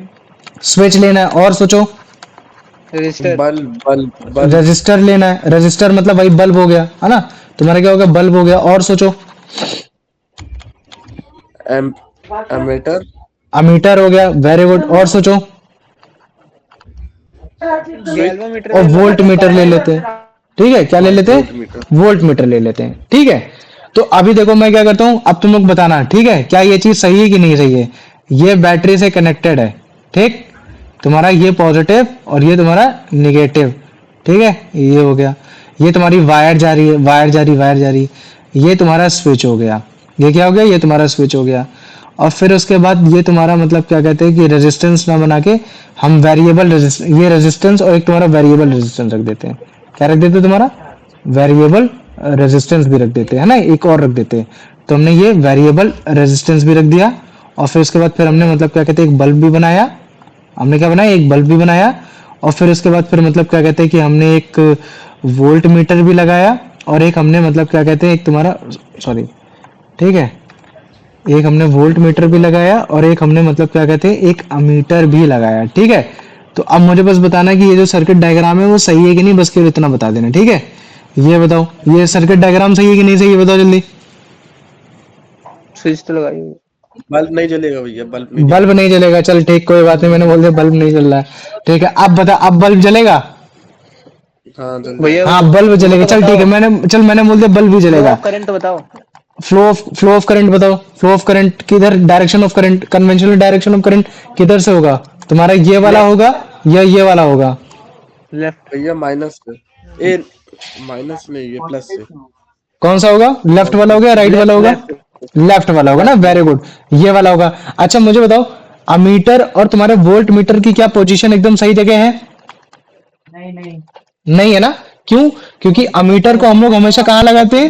स्विच लेना है, और सोचो register, bulb bulb bulb register लेना है, रजिस्टर मतलब वही बल्ब हो गया, है ना, तुम्हारा क्या हो गया, बल्ब हो गया, और सोचो एम एमीटर अमीटर हो गया, वेरी गुड, और सोचो गैल्वामीटर और ले लो। वोल्ट मीटर ले लेते हैं। ठीक है, क्या ले लेते वोल्ट हैं, मीटर। वोल्ट मीटर ले लेते हैं। ठीक है, तो अभी देखो मैं क्या करता हूं, अब तुम लोग बताना, ठीक है, क्या ये चीज सही है कि नहीं सही है। ये बैटरी से कनेक्टेड है, ठीक, तुम्हारा ये पॉजिटिव और ये तुम्हारा निगेटिव। ठीक है, ये हो गया, ये तुम्हारी वायर जा रही है, वायर जा रही, वायर जा रही, ये तुम्हारा स्विच हो गया, ये क्या हो गया, ये तुम्हारा स्विच हो गया। और फिर उसके बाद ये तुम्हारा मतलब क्या कहते हैं कि रेजिस्टेंस ना बना के हम वेरिएबल ये रेजिस्टेंस और एक तुम्हारा वेरिएबल रेजिस्टेंस रख देते हैं। क्या रख देते हैं तुम्हारा वेरिएबल रेजिस्टेंस भी रख देते हैं, है ना, एक और रख देते हैं। तो हमने ये वेरिएबल रेजिस्टेंस भी रख दिया और फिर उसके बाद फिर हमने मतलब क्या कहते हैं एक बल्ब भी बनाया। हमने क्या बनाया, एक बल्ब भी बनाया और फिर उसके बाद फिर मतलब क्या कहते हैं कि हमने एक वोल्ट मीटर भी लगाया और एक हमने मतलब क्या कहते हैं एक तुम्हारा सॉरी ठीक है, एक हमने वोल्ट मीटर भी लगाया और एक हमने मतलब क्या कहते हैं एक अमीटर भी लगाया। ठीक है, तो अब मुझे बस बताना कि ये जो सर्किट डायग्राम है वो सही है कि नहीं, बस केवल इतना बता देना। ठीक है, ये बताओ ये सर्किट डायग्राम सही है कि नहीं सही, ये बताओ जल्दी। स्विच तो लगाई हुई है। बल्ब नहीं जलेगा भैया, बल्ब नहीं बल्ब जलेगा। नहीं जलेगा, चल ठीक, कोई बात नहीं, मैंने बोल दिया बल्ब नहीं जल रहा है। ठीक है, अब बता, अब बल्ब जलेगा? हाँ जल भैया जाएगा। हाँ बल्ब वो जलेगा, तो चल ठीक है, बताओ, मैंने बोल दिया बल्ब भी फ्लो जलेगा। ऑफ करंट बताओ। फ्लो ऑफ करंट बताओ, फ्लो ऑफ करंट किधर, direction of current, conventional direction of current किधर से होगा तुम्हारा, ये वाला लेफ्ट, होगा या ये वाला होगा? लेफ्ट। भैया माइनस से, ए माइनस नहीं, ये प्लस पॉजिटिव से। से होगा। कौन सा होगा, लेफ्ट वाला पॉजिटिव होगा या से। राइट वाला लेफ्ट होगा? लेफ्ट लेफ्ट वाला होगा ना, लेफ्ट वेरी लेफ्ट। गुड, ये वाला होगा। अच्छा मुझे बताओ, अमीटर और तुम्हारे वोल्ट मीटर की क्या पोजीशन एकदम सही जगह है? नहीं नहीं, नहीं है ना, क्यों? क्योंकि वोल्ट मीटर अमीटर का को हम लोग हमेशा कहाँ लगाते हैं,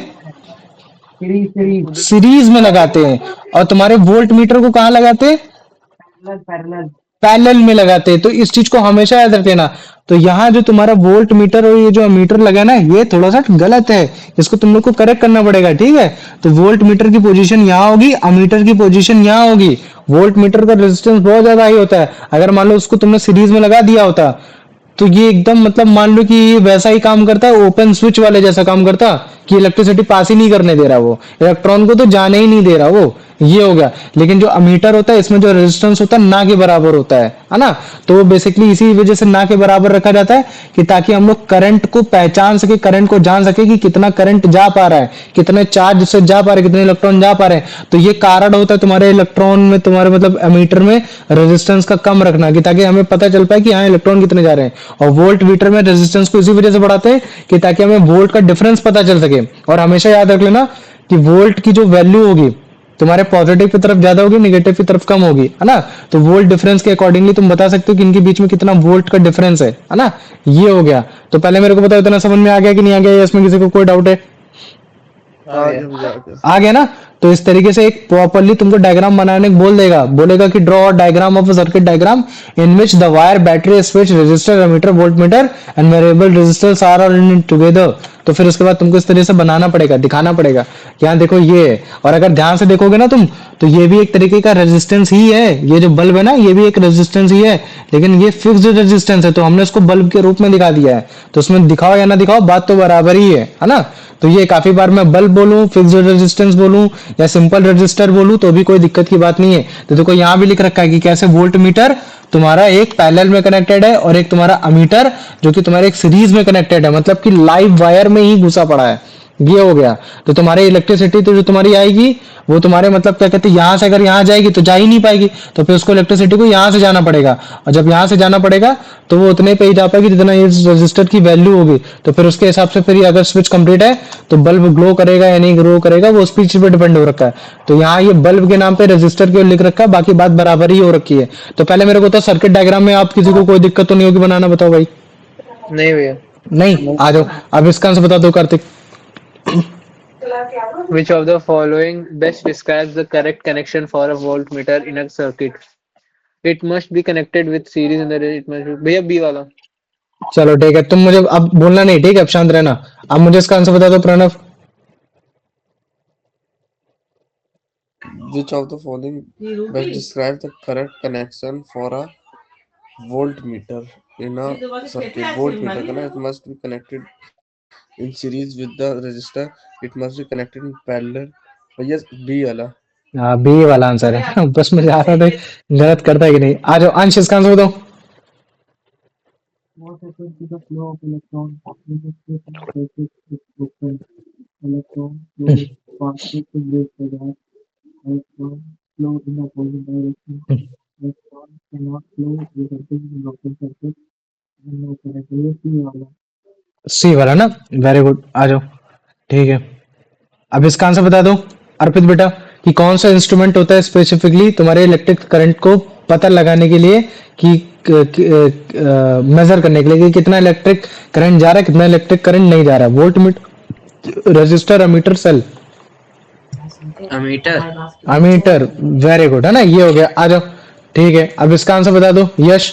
सीरीज सीरीज उधर सीरीज में लगाते हैं, और तुम्हारे वोल्ट मीटर को कहाँ लगाते हैं, पैरेलल पैरेलल। पैरेलल में लगाते हैं। तो इस चीज को हमेशा याद रख लेना। तो यहाँ जो तुम्हारा वोल्ट मीटर और ये जो अमीटर लगा है ना, ये थोड़ा सा गलत है, इसको तुम लोग को करेक्ट करना पड़ेगा। ठीक है, तो वोल्ट मीटर की पोजीशन यहाँ होगी, अमीटर की पोजीशन यहाँ होगी। वोल्ट मीटर का रेजिस्टेंस बहुत ज्यादा हाई होता है, अगर मान लो उसको तुमने सीरीज में लगा दिया होता तो ये एकदम मतलब मान लो कि ये वैसा ही काम करता है, ओपन स्विच वाले जैसा काम करता, कि इलेक्ट्रिसिटी पास ही नहीं करने दे रहा, वो इलेक्ट्रॉन को तो जाने ही नहीं दे रहा वो, ये हो गया। लेकिन जो अमीटर होता है इसमें जो रेजिस्टेंस होता है ना के बराबर होता है ना, तो वो बेसिकली इसी वजह से ना के बराबर रखा जाता है कि ताकि हम लोग करंट को पहचान सके, करंट को जान सके कि कितना करंट जा पा रहा है, कितने चार्ज से जा पा रहे हैं, कितने इलेक्ट्रॉन जा पा रहे हैं। तो ये कारण होता है तुम्हारे इलेक्ट्रॉन में, तुम्हारे मतलब अमीटर में रेजिस्टेंस का कम रखना, कि ताकि हमें पता चल पाए कि हाँ इलेक्ट्रॉन कितने जा रहे हैं। और वोल्ट मीटर में रेजिस्टेंस को इसी वजह से बढ़ाते हैं कि ताकि हमें वोल्ट का डिफरेंस पता चल सके। और हमेशा याद रख लेना कि वोल्ट की जो वैल्यू होगी तुम्हारे पॉजिटिव की तरफ ज्यादा होगी, निगेटिव की तरफ कम होगी, है ना। तो वोल्ट डिफरेंस के अकॉर्डिंगली तुम बता सकते हो कि इनके बीच में कितना वोल्ट का डिफरेंस है ना। ये हो गया। तो पहले मेरे को बताओ इतना समझ में आ गया कि नहीं आ गया, या इसमें किसी को कोई डाउट है? आ आ गया। गया भैया, आ गया। आ गया ना। तो इस तरीके से एक प्रॉपर्ली तुमको डायग्राम बनाने को बोल देगा, बोलेगा कि draw diagram of a circuit diagram in which the wire, battery, switch, resistor, ammeter, voltmeter and variable resistors are all in together. तो फिर उसके बाद तुमको इस तरीके से बनाना पड़ेगा, दिखाना पड़ेगा कि हाँ देखो ये है। और अगर ध्यान से देखोगे ना तुम, तो ये भी एक तरीके का रेजिस्टेंस ही है, ये जो बल्ब है ना ये भी एक रेजिस्टेंस ही है, लेकिन ये फिक्स्ड रेजिस्टेंस है, तो हमने इसको बल्ब के रूप में दिखा दिया है। तो उसमें दिखाओ या ना दिखाओ बात तो बराबर ही है ना। तो ये काफी बार मैं बल्ब बोलूं, फिक्स्ड रेजिस्टेंस बोलूं या सिंपल रजिस्टर बोलूं तो भी कोई दिक्कत की बात नहीं है। तो देखो यहाँ भी लिख रखा है कि कैसे वोल्ट मीटर तुम्हारा एक पैरेलल में कनेक्टेड है और एक तुम्हारा अमीटर जो कि तुम्हारे एक सीरीज में कनेक्टेड है, मतलब कि लाइव वायर में ही घुसा पड़ा है। ये हो गया। तो तुम्हारी इलेक्ट्रिसिटी तो जो तुम्हारी आएगी वो तुम्हारे मतलब क्या कहते हैं, यहाँ से अगर यहाँ जाएगी तो जा ही नहीं पाएगी, तो फिर उसको इलेक्ट्रिसिटी को यहाँ से जाना पड़ेगा, और जब यहाँ से जाना पड़ेगा तो वो उतने पे ही जा पाएगी जितना ये रजिस्टर की वैल्यू होगी। तो फिर उसके हिसाब से फिर ये अगर स्विच कंप्लीट है तो बल्ब ग्लो करेगा या नहीं ग्लो करेगा, वो उस चीज पे डिपेंड हो रखा है। तो यहाँ ये बल्ब के नाम पे रजिस्टर की ओर लिख रखा है, बाकी बात बराबर ही हो रखी है। तो पहले मेरे को तो सर्किट डायग्राम में आप किसी को कोई दिक्कत तो नहीं होगी बनाना, बताओ भाई। नहीं भैया। नहीं, आ जाओ अब इसका आंसर बता दो Kartik. Which of the following best describes the correct connection for a voltmeter in a circuit? It must be connected with series and it must be भैया बी वाला। चलो ठीक है, तुम मुझे अब बोलना नहीं, ठीक है, अब शांत रहना। अब मुझे इसका आंसर बता दो Pranav. Which of the following best describe the correct connection for a voltmeter in a circuit? Voltmeter का ना, it must be connected in series with the resistor. It must be connected in parallel. भैया B वाला। हाँ B वाला answer है। बस मुझे आ रहा था गलत करता है कि नहीं। आ जाओ अंश, इसका आंसर बताओ। More open to the flow of electrons in the state of circuit is open. Electron flow faster to break the gas. Electron flow in opposite direction. Electron cannot flow resulting in open circuit and no current. ये सी वाला। सी वाला ना, very good, आ जाओ। ठीक है, अब इसका answer बता दो अर्पित बेटा कि कौन सा इंस्ट्रूमेंट होता है स्पेसिफिकली तुम्हारे इलेक्ट्रिक करंट को पता लगाने के लिए कि मेजर करने के लिए कि कितना इलेक्ट्रिक करंट जा रहा है, कितना इलेक्ट्रिक करंट नहीं जा रहा है। Volt meter, resistor, ammeter, cell. Ammeter. Ammeter, very good, है ना, ये हो गया। आ जाओ, ठीक है, अब इसका आंसर बता दो यश।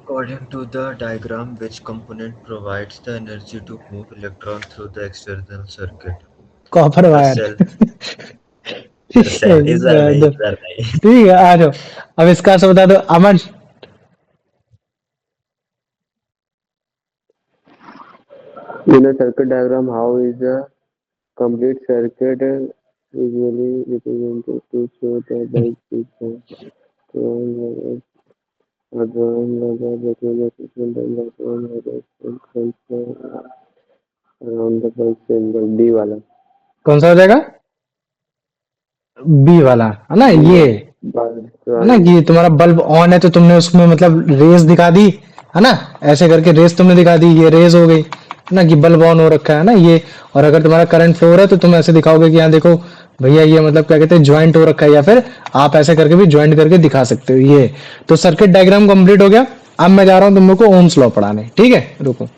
According to the diagram, which component provides the energy to move electron through the external circuit? Copper The wire. cell. The cell is नहीं। ठीक है, आ जाओ, अब इसका आंसर बता दो अमन। In a circuit diagram, how is a complete circuit usually represented to show the bulb is a drawing level between the equipment and the one horizontal around the bulb symbol D वाला। कौन सा हो जाएगा? B वाला, है ना, ये है ना कि तुम्हारा बल्ब ऑन है तो तुमने उसमें मतलब रेस दिखा दी, है ना, ऐसे करके रेस तुमने दिखा दी, ये रेस हो गई, है ना, कि बल्ब ऑन हो रखा है ना ये। और अगर तुम्हारा करंट फ्लो हो रहा है तो तुम ऐसे दिखाओगे कि यहाँ देखो भैया ये मतलब क्या कहते हैं ज्वाइंट हो रखा है, या फिर आप ऐसे करके भी ज्वाइंट करके दिखा सकते हो। ये तो सर्किट डायग्राम कंप्लीट हो गया। अब मैं जा रहा हूँ तुम लोग को ओम्स लॉ पढ़ाने, ठीक है, रुको।